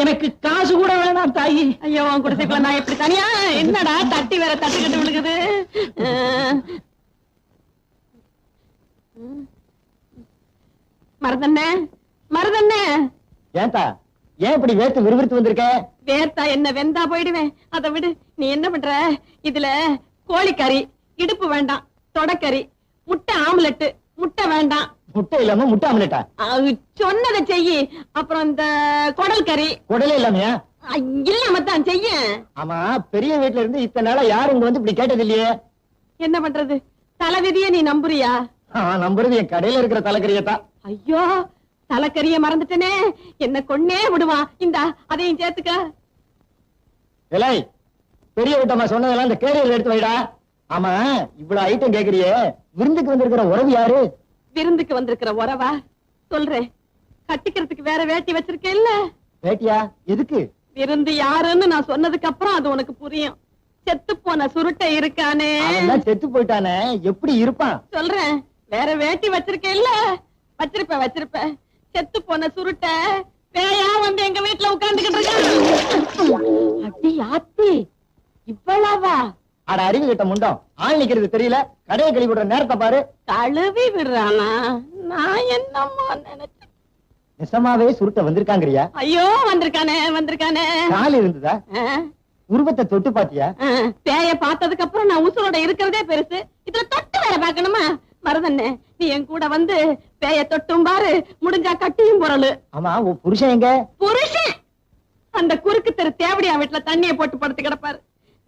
எனக்கு காசு கூட வேணாம் தாயி. ஐயோ குடிசைக்குள்ள நான் எப்படி தனியா? என்னடா தட்டி வேற தட்டுக்கிட்டு விழுகுது. மருதண்ணே, மருதண்ணே. ஏன்டா ஏன் இப்படி வேர்த்து விறுவிறுத்து வந்திருக்க? வேர்த்தா என்ன, வெந்தா போயிடுவேன். அதை விடு. நீ என்ன பண்ற? இதுல கோழிக்கறி, இடுப்பு வேண்டாம், தொடக்கறி, முட்டை ஆம்லெட், முட்டை வேண்டாம். முட்டை இல்லாம முட்டை ஆம்லெட்டா? சொன்னதை செய்யி. அப்புறம் இந்த குடல் கறி. குடலே இல்லாமையா? இல்லாம தான் செய்ய. ஆமா, பெரிய வீட்டுல இருந்து இத்தனை நாளா யாரும் இங்க வந்து இப்படி கேட்டது இல்லையே. என்ன பண்றது? தலைவிதிய நீ நம்புறியா? நம்புறது என் கடையில இருக்கிற தலைக்கறியத்தான். ஐயோ, தலைக்கறிய மறந்துட்டனே. என்ன கொன்னே விடுவான். இந்த அதையும் சேர்த்துக்க. இலை, பெரிய வீட்டம்மா சொன்னதெல்லாம் இந்த கேரியர் எடுத்து வைடா. ஆமா, இவ்வளவு ஐட்டம் கேக்குறியே, விருந்துக்கு வந்திருக்கிற உறவு யாரு? விருந்துக்கு வந்திருக்கிற உறவா? சொல்றேன். கட்டிக்கிறதுக்கு வேற வேட்டி வச்சிருக்கேன் இல்ல? வேட்டியா? எதுக்கு? விருந்து யாருன்னு நான் சொன்னதுக்கு அப்புறம் அது உனக்கு புரியும். செத்து போன சுருட்டை இருக்கானே. செத்து போயிட்டானே, எப்படி இருப்பான்? சொல்றேன். வேற வேட்டி வச்சிருக்கேன் இல்ல? வச்சிருப்ப. செத்து போன சுருட்டை பேயா வந்து எங்க வீட்டுல உட்கார்ந்துகிட்டு இருக்கான். அடி ஆத்தி, இவ்வளவா? அட அறிவு கிட்ட முண்டம், ஆள் நிக்கிறது தெரியல. கடையை கழுவி விடுற நேரத்தை பாரு. கழுவி விடுறானா? நான் என்னமோ நினைச்சேன். நிசமாவே சுருட்ட வந்திருக்காங்கறியா? ஐயோ, வந்திருக்கானே. கால் இருந்ததா? உருவத்தை தொட்டு பாத்தியா? பேய பார்த்ததுக்கு அப்புறம் நான் உசுரோட இருக்கிறதே பெருசு. இதுல தொட்டு வேற பாக்கணுமா? மருதண்ணே, நீ என் கூட வந்து பேய தொட்டும் பாரு, முடிஞ்சா கட்டியும் பொருள். ஆமா, உன் புருஷன் எங்க? புருஷன் அந்த குறுக்கு தெரு தேவடியா வீட்டுல தண்ணிய போட்டு படுத்து கிடப்பாரு.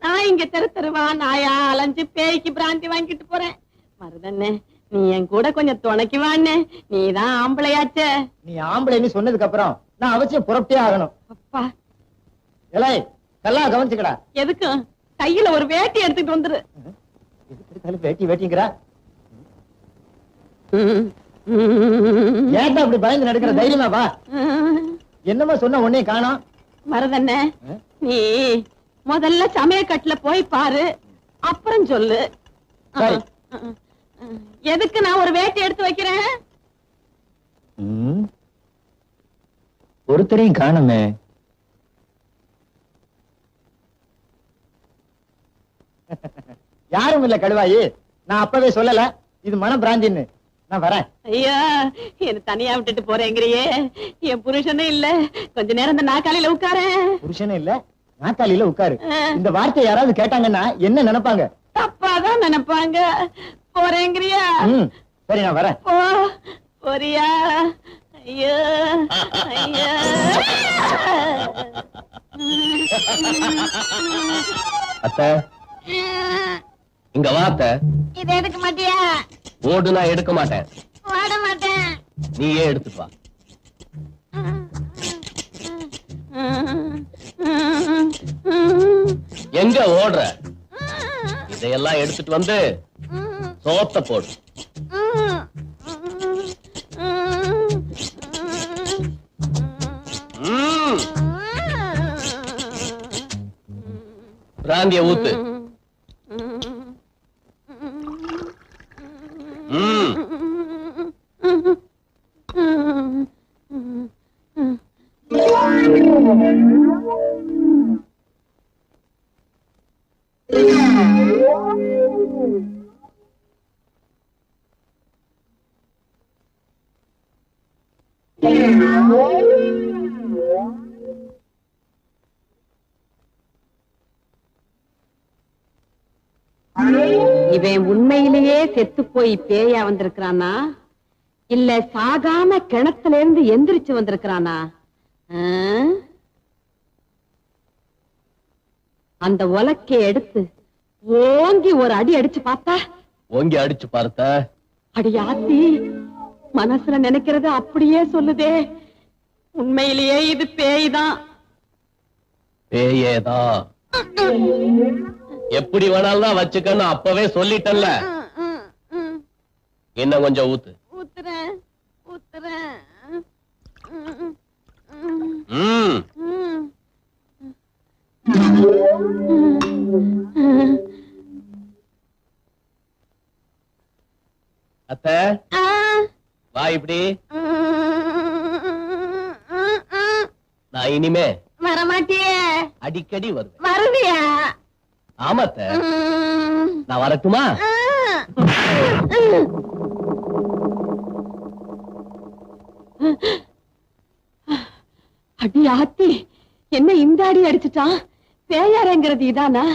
நான் இங்க தெருவா நாயா அலைஞ்சு பேய்க்கு பிராந்தி வாங்கிட்டு போறேன். மருதண்ணே, நீ என் கூட கொஞ்சம் துணைக்கு வாண்ணே. நீதான் ஆம்பளையாச்ச. நீ ஆம்பளைன்னு சொன்னதுக்கு அப்புறம் நான் அவசியம் புறப்பட்டே ஆகணும். அப்பா, இலை, எல்லாம் கவனிச்சுக்கடா. எதுக்கும் கையில ஒரு வேட்டி எடுத்துட்டு வந்துரு. வேட்டிங்கிறா? ஏன்டா அப்படி பயந்து நடக்கிற? தைரியமா வா. என்னமா சொன்ன உடனே காணோம்? மருதண்ணே, நீ முதல்ல சமயக்கட்டுல போய் பாரு, அப்புறம் சொல்லு. எதுக்கு நான் ஒரு வேட்டி எடுத்து வைக்கிறேன்? ஒருத்தரையும் காணுமே. யாரும் இல்ல கழுவாயி. நான் அப்பவே சொல்லல இது மன பிராந்தின்னு. நான் வரேன். ஐயா, என்ன தனியா விட்டுட்டு போறேங்கிறியே. என் புருஷனும் இல்ல. கொஞ்ச நேரம் இந்த நாக்காளியில உட்கார. புருஷனும் இல்ல, நாக்காளியில உட்காரு. இந்த வார்த்தை யாராவது கேட்டாங்கன்னா என்ன நினைப்பாங்க? தப்பாதான் நினைப்பாங்க. போறேங்கிறியா? சரி, நான் வரேன். போறியா? ஐயோ, ஐயா. அத்தை, இங்க வாத்த. இதை எடுக்க மாட்டியா? ஓடு, நான் எடுக்க மாட்டேன். ஓட மாட்டேன். நீயே எடுத்துட்டு வா. எங்க ஓடுற? இதையெல்லாம் எடுத்துட்டு வந்து சோத்த போடு. பிராந்திய ஊத்து. இவன் உண்மையிலேயே செத்து போய் பேயா வந்திருக்கிறானா, இல்ல சாகாம கிணத்துல இருந்து எந்திரிச்சு வந்திருக்கிறானா? அந்த உலக்கைய எடுத்து ஓங்கி ஒரு அடி அடிச்சு பார்த்தா? ஓங்கி அடிச்சு பார்த்த? அடியாத்தி, மனசுல நினைக்கிறது அப்படியே சொல்லுதே. உண்மையிலேயே இது பேய்தான். பேயேதான். எப்படி வேணாலும் தான் வச்சுக்கன்னு அப்பவே சொல்லிட்டல்ல. இன்னும் கொஞ்சம் ஊத்து. ஊத்துறேன். அத்தை, வா இப்படி. நான் இனிமே வரமாட்டியே. அடிக்கடி வருவேன். வருவியா? ஆமாத்த. நான் வரட்டுமா? அடி ஆத்தி, என்ன இந்த அடி அடிச்சுட்டான்? பேயாரங்கிறது இதானா?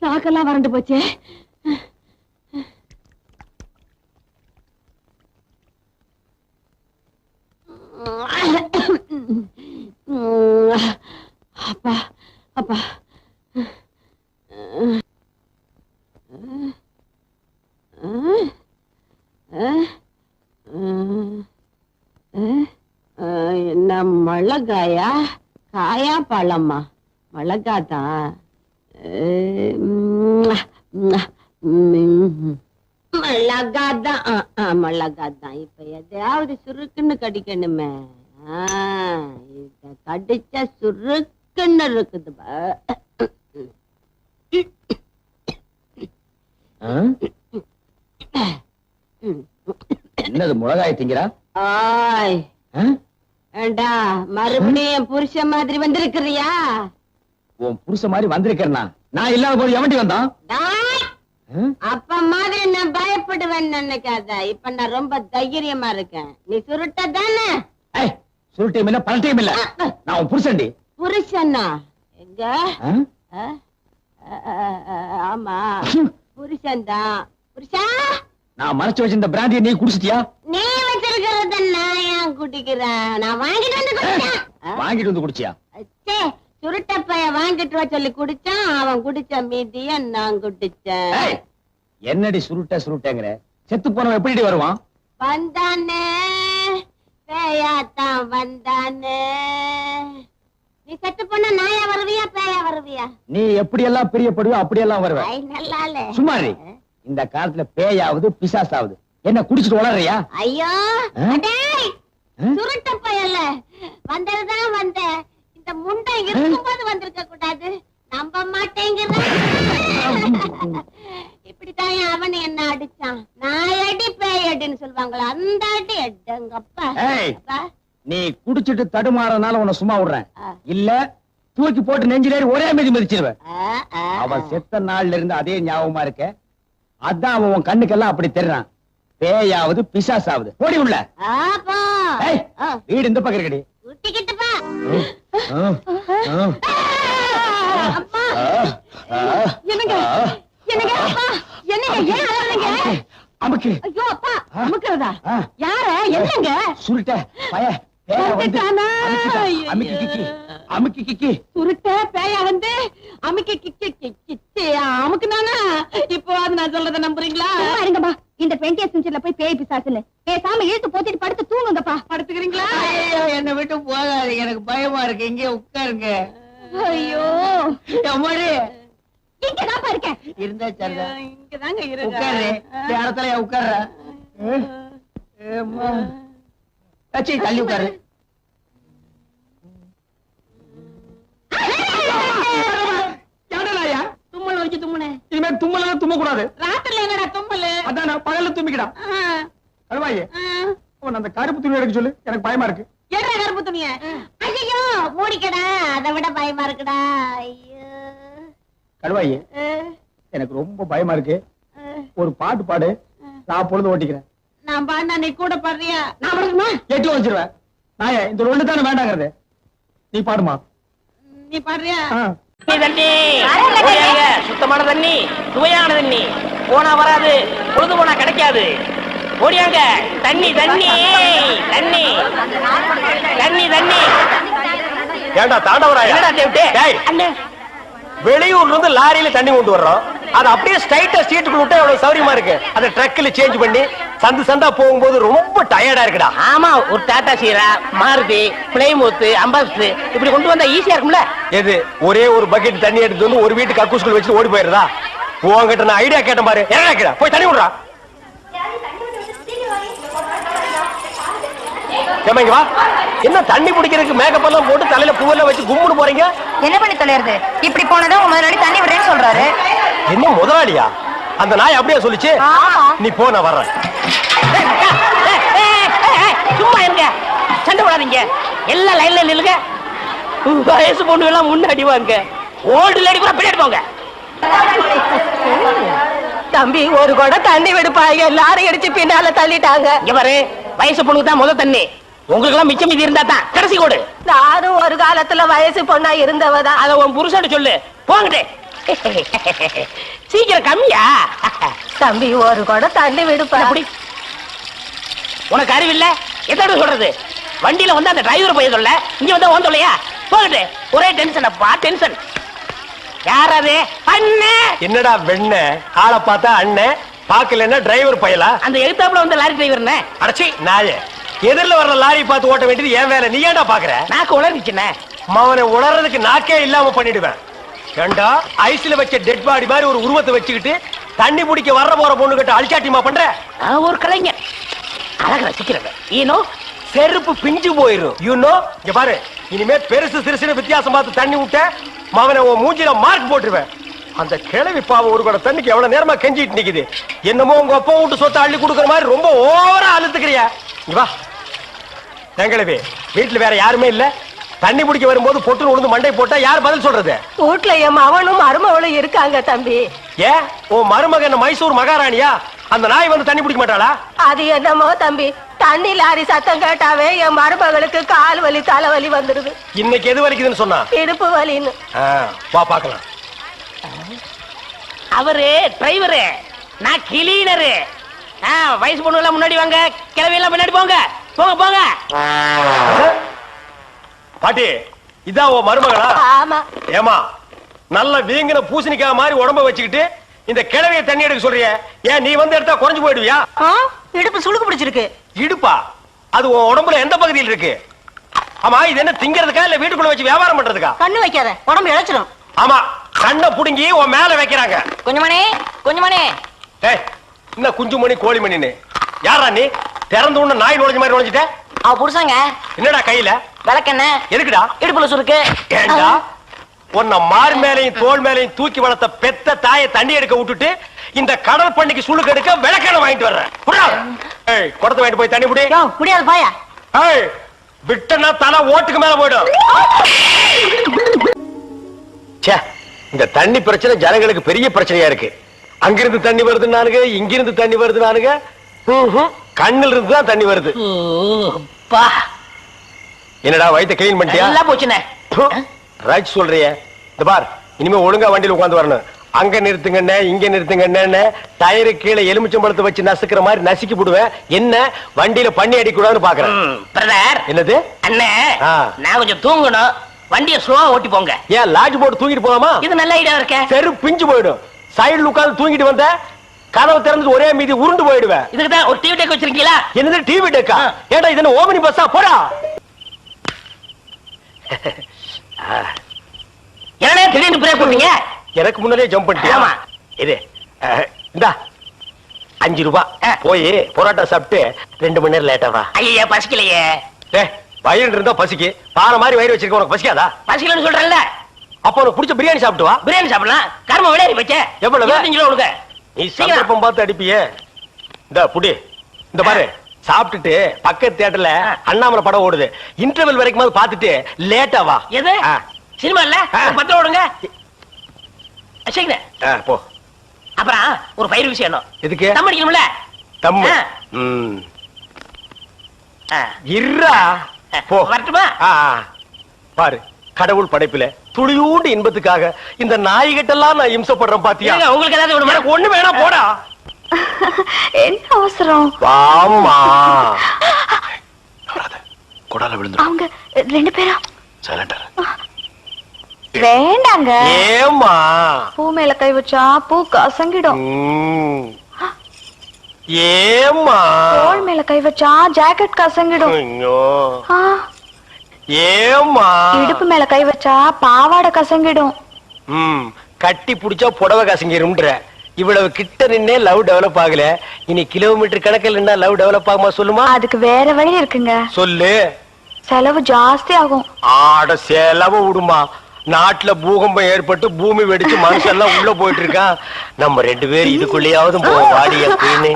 சாக்கெல்லாம் வறண்டு போச்சே. அப்பா அப்பா, என்ன மிளகாயா? காயா பழமா? மிளகாதான். மிளகாதான், மிளகாதான். இப்ப எதையாவது சுருக்குன்னு கடிக்கணுமே. இத கடிச்சா சுருக்குன்னு இருக்குது. என்னது மிளகாய் திங்கிறா? ஆய் ஏண்டா, மறுபடியும் புருஷ மாதிரி வந்திருக்கிறியா? உன் புருஷ மாதிரி வந்திருக்கேன்னா நான் இல்லாத போது எவண்டி வந்தான்? அப்ப மாதிரி நான் பயப்படுவேன் நினைக்காத. இப்ப நான் ரொம்ப தைரியமா இருக்கேன். நீ சுருட்ட தானே? சுருட்டையும் இல்ல பரட்டையும் இல்ல, நான் உன் புருஷன்டி. புருஷனா? எங்க? ஆமா புருஷன் தான். புருஷா, நான் மறைச்சு வச்சிருந்த பிராந்தியை நீ குடிச்சிட்டியா? நீ வச்சிருக்கிறத நான் ஏன் குடிக்கிறேன்? நான் வாங்கிட்டு வந்து குடிச்சேன். வாங்கிட்டு வந்து குடிச்சியா? சுருட்ட பைய வாங்கிட்டு வா சொல்லி குடிச்சான். அவன் குடிச்ச மீதிய நான் குடிச்சேன். என்னடி சுருட்ட சுருட்டங்கிற? செத்து போனவன் எப்படி வருவான்? வந்தானே, பேயாத்தான் வந்தானே. நீ செத்து போனா நாயா வருவியா பேயா வருவியா? நீ எப்படி எல்லாம் பிரியப்படுவோ அப்படியெல்லாம் வருவ. நல்லாலே சும்மாரி. இந்த காலத்துல பேயாவது பிசாசாவது என்ன குடிச்சிட்டு வளர்றியா? ஐயோ சுருட்ட பயல வந்ததுதான் வந்த. இந்த முண்டை இருக்கும்போது வந்திருக்க கூடாது. நம்ப மாட்டேங்கிற. இப்படித்தான் அவன் என்ன அடிச்சான். நான் அடி பேய் அடின்னு சொல்லுவாங்களா? அந்த அடி எங்கப்பா. நீ குடிச்சிட்டு தடுமாறனால உன்னை சும்மா விடுறேன். இல்ல தூக்கி போட்டு நெஞ்சிலேறி ஒரே மீதி மிதிச்சிருவேன். அவன் செத்த நாள்ல இருந்து அதே ஞாபகமா இருக்க. அதான் அவன் உன் கண்ணுக்கெல்லாம் அப்படி தெரிறான். பேயாவது பிசாசாவது. போடி உள்ள. வீடு இந்த பக்கம் இருக்கடி. என்னங்க என்னங்க அப்பா, என்னங்க ஏன் அழறீங்க? அமுக்கு. ஐயோ அப்பா, அமுக்குறதா? யார? என்னங்க? சுருட்ட பய பேயா வந்து அமுக்கி கிக்கி அமுக்கி கிக்கி. சுருட்ட பேயா வந்து அமுக்கி கிக்கி கிக்கி அமுக்குனானா? இப்போ அது நான் சொல்றத நம்புறீங்களா? இருங்கப்பா, இந்த 20th செஞ்சுரில போய் பேய் பிசாசுன்னு பேசாம இழுத்து போத்திட்டு படுத்து தூங்குங்கப்பா. படுத்துக்கிறீங்களா? என்னை விட்டு போகாது, எனக்கு பயமா இருக்கு. இங்கே உட்காருங்க. ஐயோ அம்மாடி, இங்கதான் இருக்கேன். இருந்தா சரிதா. இங்கதாங்க இருக்கு. உட்காரு. இடத்துல உட்கார்ற. தள்ளி உட்காரு. தும்மல் வச்சு தும்முனே. இனிமே தும்மல தும்ம கூடாது. ராத்திரில என்னடா தும்மல்? அதான் பகல்ல தும்பிக்கடா. கருவாயே, அந்த கருப்பு துணி எடுக்க சொல்லு, எனக்கு பயமா இருக்கு. என்ன கருப்பு துணிய? ஐயோ மூடிக்கடா, அதை விட பயமா இருக்குடா. ஐயோ கருவாயே, எனக்கு ரொம்ப பயமா இருக்கு. ஒரு பாட்டு பாடு, நான் பொழுது ஓட்டிக்கிறேன். நான் பாடினா நீ கூட பாடுறியா? நான் பாடுமா? எட்டு வச்சிருவேன். நான் இந்த ஒண்ணு தானே வேண்டாங்கிறது. நீ பாடுமா? நீ பாடுறியா? தண்ணி சுத்தமான தண்ணி, சுவையான தண்ணி. போனா வராது, பொழுது போனா கிடைக்காது. ஓடியாங்க. தண்ணி தண்ணி தண்ணி தண்ணி தண்ணி. ஏண்டா தாண்டவராயா? வெளியூர்ல இருந்து லாரியில தண்ணி கொண்டு வர்றோம். அது அப்படியே ஸ்ட்ரைட்டா சீட்டுக்குள்ள விட்டா எவ்வளவு சௌரியமா இருக்கு. அதை ட்ரக்ல சேஞ்ச் பண்ணி சந்து சந்தா போகும்போது ரொம்ப டயர்டா இருக்குடா. ஆமா, ஒரு டாடா சீரா, மாருதி, பிளைமூத், அம்பாஸ்டர் இப்படி கொண்டு வந்தா ஈஸியா இருக்கும்ல. எது ஒரே ஒரு பக்கெட் தண்ணி எடுத்து வந்து ஒரு வீட்டு கக்கூஸ்குள்ள வச்சு ஓடி போயிருதா? உங்ககிட்ட நான் ஐடியா கேட்டேன் பாரு. என்ன போய் தண்ணி விடுறா. வா. என்ன தண்ணி பிடிக்கிறதுக்கு மேக்கப் எல்லாம் போட்டு தலையில பூவெல்லாம் வச்சு கும்முன்னு போறீங்க? என்ன பண்ணி தொலைறது? இப்படி போனதான் உங்க முதலாளி தண்ணி விடுறேன்னு சொல்றாரு. என்ன முதலாளியா? அந்த நாய் அப்படியே சொல்லிச்சு. நீ போ, நான் வர்றேன். சும்மா இருங்க. சண்டை போடாதீங்க, எல்லாம் லைன்ல நில்லுங்க. வயசு பொண்ணு எல்லாம் முன்னாடி வாங்க, ஓல்டு லேடி கூட பின்னாடி போங்க. தம்பி ஒரு குடம் தண்ணி விடுப்பாங்க, லாரி அடிச்சு பின்னால தள்ளிட்டாங்க. இங்க பாரு, வயசு பொண்ணுக்கு தான் முதல் தண்ணி, உங்களுக்கு எல்லாம் மிச்சம் மீதி இருந்தா தான் கடைசி கோடு. நானும் ஒரு காலத்துல வயசு பொண்ணா இருந்தவதான். அத உன் புருஷன் சொல்லு, போங்கட்டே. சீக்கிரம் கம்மியா? தம்பி ஒரு குடம் தண்ணி விடுப்பா. அப்படி உனக்கு அறிவில்ல? எத்தனை சொல்றது? வண்டியில வந்து அந்த டிரைவர் போய் சொல்ல, இங்க வந்து ஓன் சொல்லையா? போகட்டு, ஒரே டென்ஷன் அப்பா, டென்ஷன். யாராவது அண்ணே? என்னடா வெண்ண ஆளை பார்த்தா அண்ணன், பாக்கலன்னா டிரைவர் பயலா? அந்த எழுத்தாப்புல வந்து லாரி டிரைவர்னே. அடச்சி நாயே, எதிரில வர்ற லாரி பார்த்து ஓட்ட வேண்டியது ஏன் வேலை, நீ ஏன்டா பாக்குற? நாக்கு உளறிச்சுண்ணே. அவனை உளறதுக்கு நாக்கே இல்லாம பண்ணிடுவேன். ஏண்டா ஐஸ்ல வச்ச டெட் பாடி மாதிரி ஒரு உருவத்தை வச்சுக்கிட்டு தண்ணி பிடிக்க வர்ற போற பொண்ணு கிட்ட அல்சாட்டிமா பண்ற? ஒரு கலைஞர் அழகு ரசிக்கிறவன். ஈனோ செருப்பு பிஞ்சு போயிரும். யூனோ இங்க பாரு, இனிமே பெருசு சிறுசுன்னு வித்தியாசம் பார்த்து தண்ணி விட்ட மகனை உன் மூஞ்சில மார்க் போட்டுருவேன். அந்த கிழவி பாவம் ஒரு கூட தண்ணிக்கு எவ்வளவு நேரமா கெஞ்சிட்டு நிக்குது. என்னமோ உங்க அப்பா விட்டு சொத்தை அள்ளி கொடுக்குற மாதிரி ரொம்ப ஓவரா அழுத்துக்கிறியா? வா எங்கிழவி, வீட்டுல வேற யாருமே இல்ல, தண்ணி பிடிக்க வரும்போது பொட்டுன்னு உழுந்து மண்டை போட்டா யார் பதில் சொல்றது? வீட்டுல என் மகனும் மருமகளும் இருக்காங்க தம்பி. ஏன் உன் மருமகன் மைசூர் மகாராணியா? அந்த நாய் வந்து தண்ணி பிடிக்க மாட்டாளா? அது என்னமோ தம்பி, தண்ணி லாரி சத்தம் கேட்டாவே என் மருமகளுக்கு கால் வலி தலைவலி வந்துடுது. இன்னைக்கு எது வலிக்குதுன்னு சொன்னா? இடுப்பு வலின்னு. வா பாக்கலாம். அவரு டிரைவரு, நான் கிளீனரு. வயசு பொண்ணு எல்லாம் முன்னாடி வாங்க, கிளவி எல்லாம் பின்னாடி போங்க. போங்க போங்க. பாட்டி, இதான் உன் மருமகளா? ஆமா. ஏமா நல்ல வீங்கின பூசணிக்காய் மாதிரி உடம்ப வச்சுக்கிட்டு இந்த கிழவிய தண்ணி எடுக்க சொல்றிய, ஏன் நீ வந்து எடுத்தா குறைஞ்சு போயிடுவியா? இடுப்பு சுளுக்கு பிடிச்சிருக்கு. இடுப்பா? அது உன் உடம்புல எந்த பகுதியில் இருக்கு? ஆமா, இது என்ன திங்கிறதுக்கா இல்ல வீட்டுக்குள்ள வச்சு வியாபாரம் பண்றதுக்கா? கண்ணு வைக்காத, உடம்பு இழைச்சிடும். ஆமா, கண்ணை புடுங்கி உன் மேல வைக்கிறாங்க. கொஞ்சமணி கொஞ்சமணி. ஏய், என்ன குஞ்சுமணி கோழிமணின்னு? யாரா நீ? திறந்து உடனே நாய் நுழைஞ்ச மாதிரி நுழைஞ்சிட்ட? அவ புருஷங்க. என்னடா கையில? விளக்கெண்ண. எதுக்குடா? இடுப்புல சுருக்கு. ஏண்டா உன்னை மார் மேலையும் தோல் மேலையும் தூக்கி வளர்த்த பெத்த தாயை தண்ணி எடுக்க விட்டுட்டு இந்த கடல் பண்ணிக்கு சுளுக்கு எடுக்க விளக்கெண்ண வாங்கிட்டு வர்றேன். குடத்தை வாங்கிட்டு போய் தண்ணி புடி. முடியாது பாயா. விட்டனா தலை ஓட்டுக்கு மேல போயிடும். இந்த தண்ணி பிரச்சனை ஜனங்களுக்கு பெரிய பிரச்சனையா இருக்கு. அங்கிருந்து தண்ணி வருது நானுங்க, இங்கிருந்து தண்ணி வருது நானுங்க. கண்ணில் இருந்து தான் தண்ணி வருது. என்னடா வயித்தை கிளீன் பண்ணிட்டியா? எல்லாம் போச்சுனே. ரைட் சொல்றிய. இந்த பார், இனிமே ஒழுங்கா வண்டியில உட்கார்ந்து வரணும். அங்க நிறுத்துங்கண்ணே, இங்க நிறுத்துங்கண்ணே, டயரு கீழே எலுமிச்சம்பழத்தை வச்சு நசுக்கிற மாதிரி நசுக்கி போடுவேன். என்ன வண்டியில பண்ணி அடிக்க கூடாதுன்னு பாக்குறேன். பிரதர். என்னது? அண்ணே, நான் கொஞ்சம் தூங்கணும், வண்டியை ஸ்லோவா ஓட்டி போங்க. ஏன் லாட்ஜ் போட்டு தூங்கிட்டு போலாமா? இது நல்ல ஐடியா இருக்க. தெரு பிஞ்சு போயிடும். சைடுல உட்கார்ந்து தூங்கிட்டு வந்த கதவு திறந்து ஒரே மீதி உருண்டு போயிடுவேன். இதுக்கு தான் ஒரு டிவி டெக் வச்சிருக்கீங்களா? என்னது டிவி டெக்கா? ஏடா இது என்ன ஓமினி பஸ்ஸா? போடா. என்னடா திடீர்னு பிரேக் போட்டீங்க? எனக்கு முன்னாடியே ஜம்ப் பண்ணிட்டியா? ஆமா. இது இந்தா 5 ரூபாய். போய் பொரோட்டா சாப்பிட்டு 2 மணி நேரம் லேட்டா வா. ஐயா பசிக்கலையே. வயிறு இருந்தா பசிக்கு. பாறை மாதிரி வயிறு வச்சிருக்க, உனக்கு பசிக்காதா? பசிக்கலன்னு சொல்றேன்ல. அப்ப உனக்கு பிடிச்ச பிரியாணி சாப்பிட்டு வா. பிரியாணி சாப்பிடலாம். கர்ம விளையாடி வச்ச. எவ்வளவு? 25 கிலோ உனக்கு. நீ சந்தர்ப்பம் பார்த்து அடிப்பியே. இந்த புடி, இந்த பாரு, சாப்பிட்டுட்டு பக்கத்து தியேட்டர்ல அண்ணாமலை படம் ஓடுது. இன்டர்வல் வரைக்கும் பார்த்துட்டு லேட்டா வா. எது சினிமா இல்ல? 10 ஓடுங்க. போ. அப்புறம் ஒரு பயிர் விஷயம். எதுக்கு? தம் அடிக்கணும்ல. தம். இருடா. போ. வரட்டுமா? பாரு, கடவுள் படைப்புல துளியூண்டு இன்பத்துக்காக இந்த நாய்கிட்டெல்லாம் நான் இம்சப்படுறேன் பாத்தியா? உங்களுக்கு ஏதாவது ஒண்ணு வேணா போடா. என்ன அவசரம்? வாமா. கொடால விழுந்து. அவங்க 2 பேரும் சைலண்டர். வேண்டாங்க. ஏமா? பூ மேல கை வச்சா பூ கசங்கிடும். ஏமா? தோள் மேல கை வச்சா ஜாக்கெட் கசங்கிடும். ஏமா? இடுப்பு மேல கை வச்சா பாவாடை கசங்கிடும். கட்டி புடிச்சா புடவை கசங்கிரும்ன்ற. இவ்வளவு கிட்ட நின்னே லவ் டெவலப் ஆகல. இனி கிலோமீட்டர் கணக்கில் நின்னா லவ் டெவலப் ஆகுமா சொல்லுமா? அதுக்கு வேற வழி இருக்குங்க. சொல்லு. செலவு ஜாஸ்தி ஆகும். ஆட செலவு விடுமா. நாட்டுல பூகம்பம் ஏற்பட்டு பூமி வெடிச்சு மனுஷெல்லாம் உள்ள போயிட்டு இருக்கான். நம்ம 2 பேரும் இதுக்குள்ளேயாவது போவோம் வாடி அப்படின்னு.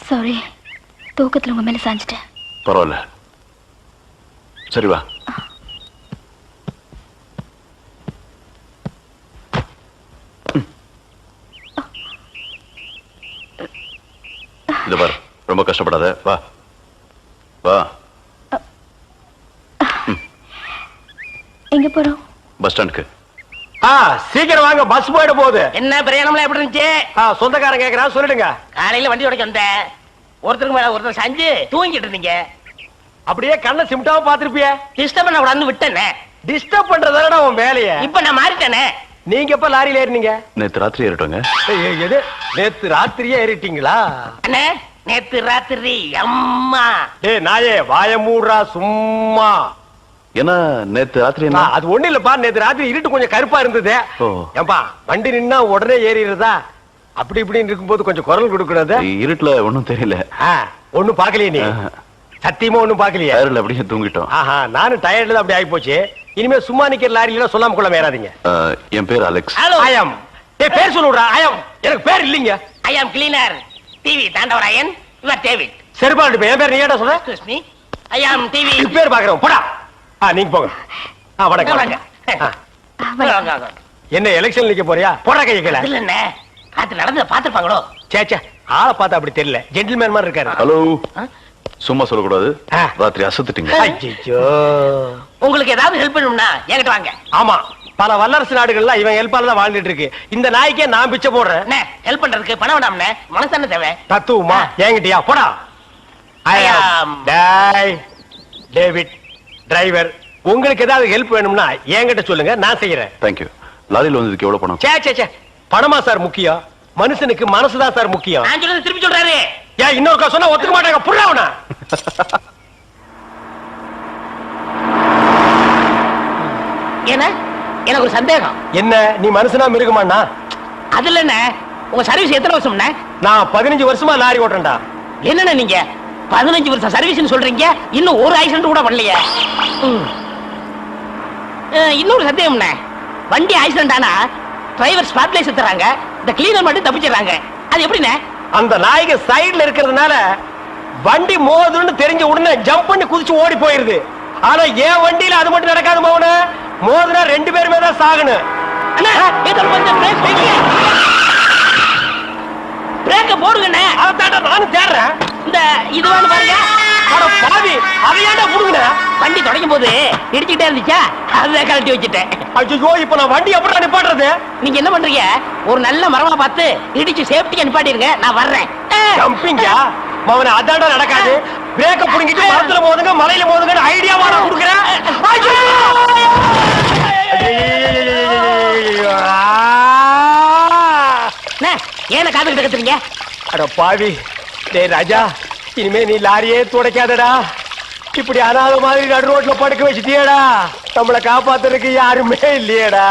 சாரி, தூக்கத்துல உங்க மேல சாஞ்சிட்டேன். பரவாயில்ல, சரி வா. இது பாரு, ரொம்ப கஷ்டப்படாத, வா வா. எங்க போறோம்? பஸ் ஸ்டாண்டுக்கு. சீக்கிரம் வாங்க, பஸ் போயிட போகுது. என்ன பிரயாணம்லாம் எப்படி இருந்துச்சு? சொந்தக்காரன் கேக்குறான், சொல்லிடுங்க. காலையில வண்டி உடைக்க வந்தேன், ஒருத்தருக்கு மேல ஒருத்தர் சாஞ்சு தூங்கிட்டு இருந்தீங்க. அப்படியே கண்ணை சிமிட்டாம பாத்துருப்பிய. டிஸ்டர்ப் பண்ண கூடாதுன்னு விட்டேனே. டிஸ்டர்ப் பண்றதானடா உன் வேலைய. இப்ப நான் மாறிட்டேனே. நீங்க எப்ப லாரியில ஏறினீங்க? நேத்து ராத்திரி ஏறிட்டோங்க. எது, நேத்து ராத்திரியே ஏறிட்டீங்களா? அண்ணே, நேத்து ராத்திரி அம்மா. டேய் நாயே, வாய மூடுறா சும்மா. ஏன்னா நேத்து ராத்திரி என்ன? அது ஒண்ணு இல்லப்பா, நேத்து ராத்திரி இருட்டு கொஞ்சம் கருப்பா இருந்தது. ஏன்பா வண்டி நின்னா உடனே ஏறிடுறதா? அப்படி இப்படின்னு இருக்கும்போது கொஞ்சம் குரல் கொடுக்கறது. இருட்டுல ஒண்ணும் தெரியல. ஒண்ணும் பாக்கலையே நீ? சத்தியமா ஒண்ணும் பாக்கலையே? டயர்ல அப்படியே தூங்கிட்டோம். நானும் டயர்ட்ல அப்படி ஆகி போச்சு. இனிமே சும்மா நிக்கிற லாரியில சொல்லாம கொள்ள ஏறாதீங்க. என் பேர் அலெக்ஸ். ஐயம். பேர் சொல்லுடா. ஐயம். எனக்கு பேர் இல்லீங்க. I am cleaner TV Thandavarayan. Your David. சரிபாடு, என் பேர் நீ ஏடா சொல்ற? Excuse me, I am TV. பேர் பாக்குறோம், போடா. நீங்க போங்க. வணக்கம். என்ன எலெக்ஷன் நிக்க போறியா? போடா கைய கீழ. இல்ல என்ன காத்து நடந்து பாத்துப்பாங்களோ? சேச்சே, ஆளை பார்த்தா அப்படி தெரியல, ஜென்டில்மேன் மாதிரி இருக்காரு. ஹலோ, சும்மா சொல்லக்கூடாது, ராத்திரி அசத்துட்டீங்க. ஐயோ, உங்களுக்கு ஏதாவது ஹெல்ப் பண்ணணும்னா என்கிட்ட வாங்க. ஆமா, பல வல்லரசு நாடுகள்ல இவன் ஹெல்ப்பால தான் வாழ்ந்துட்டு இருக்கு. இந்த நாய்க்கே நான் பிச்சை போடுறேன். ஹெல்ப் பண்றதுக்கு பணம் வேண்டாம்னே, மனசான தேவை. தத்துவமா என்கிட்டயா? போடா. டேவிட் டிரைவர், உங்களுக்கு ஏதாவது ஹெல்ப் வேணும்னா என்கிட்ட சொல்லுங்க, நான் செய்யறேன். தேங்க்யூ. லாரியில் வந்ததுக்கு எவ்வளவு பணம்? சே பணமா சார் முக்கியம்? மனுஷனுக்கு மனசுதான் சார் முக்கியம். நான் சொல்றது திருப்பி சொல்றாரு. ஏன் இன்னொரு சொன்னா ஒத்துக்க மாட்டாங்க, புரியவனா? ஏன்னா எனக்கு ஒரு சந்தேகம். என்ன, நீ மனுஷனா மிருகமாண்ணா? அதுல என்ன, உங்க சர்வீஸ் எத்தனை வருஷம்னா? நான் 15 வருஷமா லாரி ஓட்டுறேன்டா. என்னன்னா நீங்க 15 வருஷம் சர்வீஸ் சொல்றீங்க, இன்னும் ஒரு ஆக்சிடென்ட் கூட பண்ணலையே. இன்னொரு சந்தேகம்ண்ணே, வண்டி ஆக்சிடென்ட் ஆனா டிரைவர் ஸ்பாட்ல செத்துறாங்க, இந்த கிளீனர் மட்டும் தப்பிச்சிடறாங்க. அது எப்படிண்ணே? அந்த நாய்க்கு சைடுல இருக்கிறதுனால வண்டி மோதுன்னு தெரிஞ்ச உடனே ஜம்ப் பண்ணி குதிச்சு ஓடி போயிருது. ஆனா என் வண்டியில அது மட்டும் நடக்காது மோன. மோதுனா 2 பேருமே தான் சாகணும். பிரேக்க போடுங்கண்ணே. அதான் நானும் தேடுறேன். இந்த இது வேணும் பாருங்க. பாவி, அதையாண்டா புடுங்கண்ணே. வண்டி தொடங்கும் போது இடிச்சுக்கிட்டே இருந்துச்சா, அதை கழட்டி வச்சுட்டேன். ஐயோ, இப்ப நான் வண்டி எப்படி நிப்பாட்டுறது? நீங்க என்ன பண்றீங்க, ஒரு நல்ல மரமா பார்த்து இடிச்சு சேஃப்டியா நிப்பாட்டிருங்க, நான் வர்றேன். ஜம்பிங்கா மவன, அதாண்டா நடக்காது. பிரேக்க புடுங்கிட்டு மரத்துல மோதுங்க, மலையில மோதுங்க ஐடியாவா நான் கொடுக்குறேன். ஏன காதுகிட்ட கத்துறீங்க? அட பாவி, டேய் ராஜா, இனிமே நீ லாரியே துடைக்காதடா. இப்படி அனாத மாதிரி நடு ரோட்ல படுக்க வச்சுட்டியேடா. நம்மளை காப்பாத்துறதுக்கு யாருமே இல்லையேடா.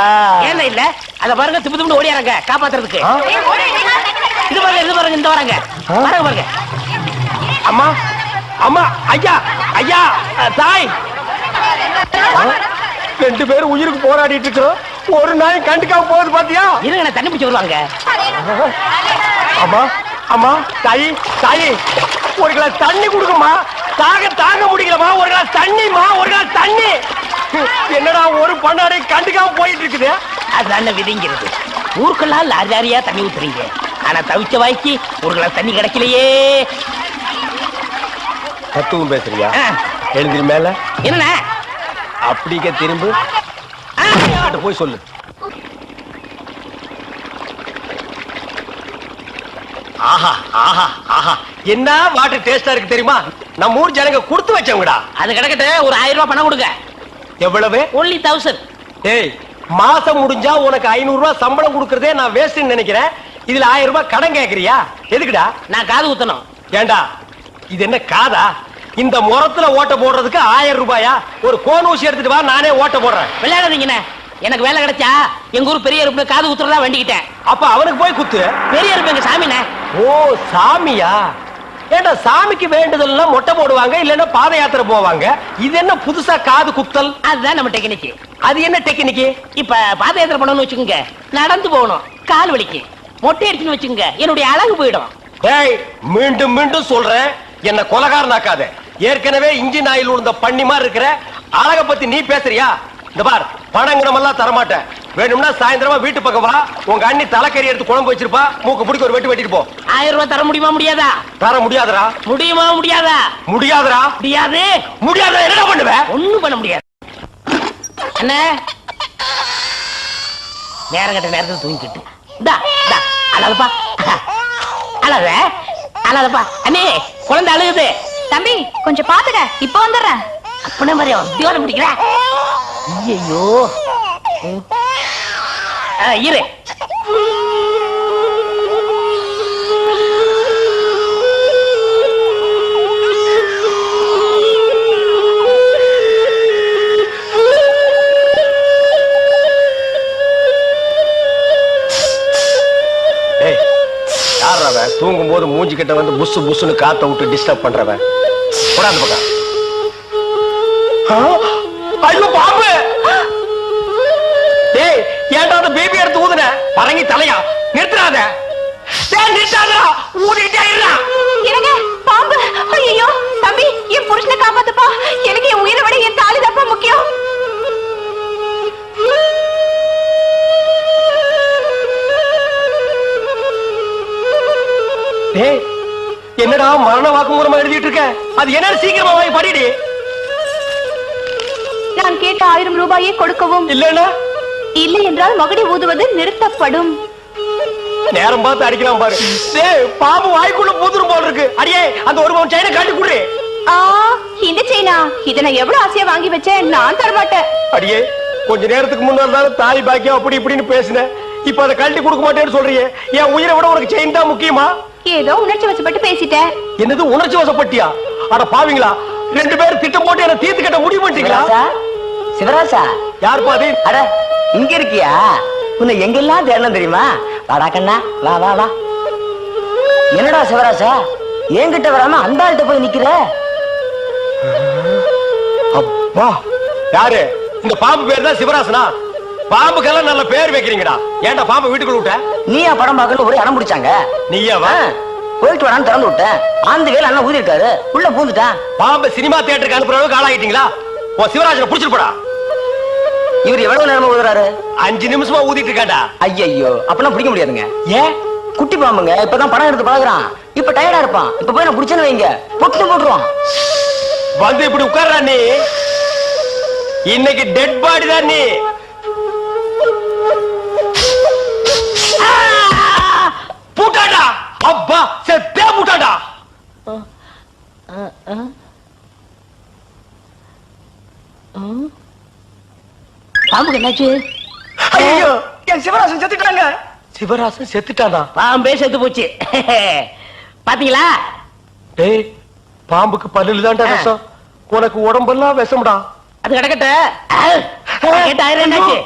ஏன் இல்ல, அத பாருங்க, திப்பு திப்பு ஓடியாங்க காப்பாத்துறதுக்கு. இது பாருங்க, இது பாருங்க, இந்த வராங்க பாருங்க பாருங்க. அம்மா, அம்மா, ஐயா, ஐயா, தாய், 2 பேரும் உயிருக்கு போராடிட்டு இருக்கிறோம். ஒரு நாய் கண்டுக்காம போகுது பாத்தியா? இருங்க, தண்ணி பிடிச்சு வருவாங்க. அம்மா, அம்மா, தாயி, தாயி, ஒரு கிளாஸ் தண்ணி கொடுக்குமா? தாங்க முடியலமா, ஒரு கிளாஸ் தண்ணிமா, ஒரு கிளாஸ் தண்ணி. என்னடா ஒரு பண்ணாடை கண்டுக்காம போயிட்டு இருக்குது. அதுதான விதிங்கிறது. ஊருக்கெல்லாம் லாரி லாரியா தண்ணி ஊத்துறீங்க, ஆனா தவிச்ச வாய்க்கு ஒரு கிளாஸ் தண்ணி கிடைக்கலையே. தத்துவம் பேசுறியா? எழுதி மேல என்ன அப்படிக்க திரும்ப போய் சொல்லு. ஆஹா ஆஹா ஆஹா, என்ன வாட்டர் டேஸ்டா இருக்கு தெரியுமா? நம்ம ஊர் ஜனங்க கொடுத்து வச்சவங்கடா. அது கிடக்கட்டு, ஒரு 1000 ரூபாய் பணம் கொடுங்க. எவ்வளவு? only 1000. ஏய், மாசம் முடிஞ்சா உனக்கு 500 ரூபாய் சம்பளம் கொடுக்கறதே நான் வேஸ்ட்னு நினைக்கிறேன். இதுல 1000 ரூபாய் கடன் கேக்குறியா? எதுக்குடா? நான் காது ஊத்தணும். ஏண்டா, இது என்ன காதா? இந்த முறத்துல ஓட்ட போடுறதுக்கு 1000 ரூபாயா? ஒரு கோன் ஊசி எடுத்துட்டு வா, நானே ஓட்ட போடுறேன். விளையாடாதீங்கண்ணே, எனக்கு வேலை கிடைச்சா எங்க ஊர் பெரிய இருப்பு காது ஊத்துறதா வேண்டிக்கிட்டேன். அப்ப அவனுக்கு போய் குத்து. பெரிய இருப்பு எங்க சாமிண்ணே. ஓ, சாமியா? ஏண்டா, சாமிக்கு வேண்டுதல்லாம் மொட்டை போடுவாங்க, இல்லன்னா பாத யாத்திரை போவாங்க. இது என்ன புதுசா காது குத்தல்? அதுதான் நம்ம டெக்னிக். அது என்ன டெக்னிக்? இப்ப பாத யாத்திரை பண்ணணும்னு வச்சுக்கோங்க, நடந்து போகணும், கால் வலிக்கு. மொட்டை அடிச்சுன்னு வச்சுங்க என்னுடைய அழகு போயிடும். டேய் மீண்டும் மீண்டும் சொல்றேன், என்ன கொலகாரனாக்காத. ஏற்கனவே இன்ஜின் ஆயில் உள்ள பண்ணி மாதிரி இருக்கிற அழக பத்தி நீ பேசுறியா? இந்த பார், பணங்கனமெல்லாம் தரமாட்டேன். வேணும்னா சாயந்தரமா வீட்டு பக்கம் வா, உங்க அண்ணி தலைக்கறி எடுத்து குழம்பு வச்சிருப்பா, மூக்கு பிடிக்க ஒரு வெட்டி வெட்டிட்டு போ. 1000 ரூபாய் தர முடியுமா முடியாதா? தர முடியாதுடா. முடியுமா முடியாதா? முடியாதுடா. முடியாது. முடியாத என்ன பண்ணுவ? ஒண்ணும் பண்ண முடியாது. அண்ணே நேரம் கட்ட நேரத்துல தூங்கிட்டு அழகப்பா அழக அழகப்பா. அண்ணே குழந்தை அழுகுது. தம்பி கொஞ்சம் பாத்துக்க, இப்ப வந்துடுறேன். அப்பனே மாதிரி உத்தியோகம் பிடிக்கிற. ஐயோ இரு. தூங்கும் போது மூஞ்சி கிட்ட வந்து புசு புசுன்னு காத்த விட்டு டிஸ்டர்ப் பண்றவன். போடாது பக்கம். ஐயோ பாம்பு! டேய் ஏன்டா அந்த பேபி எடுத்து ஊதுன? பரங்கி தலையா? நிறுத்துறாத. டேய் நிறுத்தாதடா, ஊதிட்டே இருடா. எனக்கு பாம்பு. ஐயோ தம்பி, என் புருஷனை காப்பாத்துப்பா. எனக்கு என் உயிரை விட என் தாலி தப்பா முக்கியம். டேய் என்னடா மரண வாக்குமூலமா எழுதிட்டு இருக்க? அது என்ன சீக்கிரமா வாங்கி படிடி. நான் கேட்ட 1000 ரூபாயை கொடுக்கவும். இல்லன்னா இல்லை என்றால் மகுடி ஊதுவது நிறுத்தப்படும். நேரம் பார்த்து அடிக்கலாம் பாரு. டேய் பாம்பு வாய்க்குள்ள பூதுரும் போல இருக்கு. அடியே அந்த ஒரு பவுன் செயினை காட்டி குடுறே. இந்த செயினா? இத நான் எவ்வளவு ஆசையா வாங்கி வச்சேன், நான் தர மாட்டேன். அடியே கொஞ்ச நேரத்துக்கு முன்னாடி தாலி பாக்கியம் அப்படி இப்படின்னு பேசினேன். இப்ப அதை கழட்டி கொடுக்க மாட்டேன்னு சொல்றியே. என் உயிரை விட உனக்கு செயின் தான் முக்கியமா? ஏதோ உணர்ச்சி வசப்பட்டு பேசிட்டேன். என்னது உணர்ச்சி வசப்பட்டியா? அட பாவீங்களா, 2 பேரும் திட்டம் போட்டு என்ன தீர்த்து கட்ட முடிவு பண்ணிட்டீங்களா? சிவராசா யார் பாதி? அட இங்க இருக்கியா? உன்னை எங்கெல்லாம் தேடணும் தெரியுமா? வாடா கண்ணா, வா வா வா. என்னடா சிவராசா என்கிட்ட வராம அந்த ஆள்கிட்ட போய் நிக்கிற? அப்பா யாரு? இந்த பாம்பு பேர் தான் சிவராசனா? பாம்புக்கெல்லாம் நல்ல பேர் வைக்கிறீங்கடா. ஏன்டா பாம்பு வீட்டுக்குள்ள விட்ட? நீயா படம் பார்க்கணும் ஒரே அடம் பிடிச்சாங்க. நீயாவா? போயிட்டு வரான்னு திறந்து விட்டேன். ஆந்து வேலை அண்ணன் ஊதி இருக்காரு, உள்ள பூந்துட்டான். பாம்பு சினிமா தியேட்டருக்கு அனுப்புற அளவுக்கு ஆளாகிட்டீங்களா? உன் சிவராஜனை புடிச்சிட்டு போடா. இவர் எவ்வளவு நேரமா ஊதுறாரு? 5 நிமிஷமா ஊதிட்டு இருக்காண்டா. ஐயோ அப்பெல்லாம் பிடிக்க முடியாதுங்க. ஏன்? குட்டி பாம்புங்க, இப்பதான் படம் எடுத்து பழகுறான். இப்ப டயர்டா இருப்பான். இப்ப போய் நான் பிடிச்சேன்னு வைங்க, பொட்டு போட்டுருவான். வந்து இப்படி உட்கார்றா நீ. இன்னைக்கு டெட் பாடி தான் நீ. பூட்டாடா. அப்பா செத்தே பூட்டாடா. பாம்புக்கு என்னாச்சு? ஐயோ என் சிவராசன் செத்துட்டாங்க. சிவராசன் செத்துட்டானா? பாம்பே செத்து போச்சு. பாத்தீங்களா? டேய் பாம்புக்கு பல்லுல தான்டா விஷம், உனக்கு உடம்பெல்லாம் விஷம்டா. அது கிடக்கட்ட. என்னாச்சு?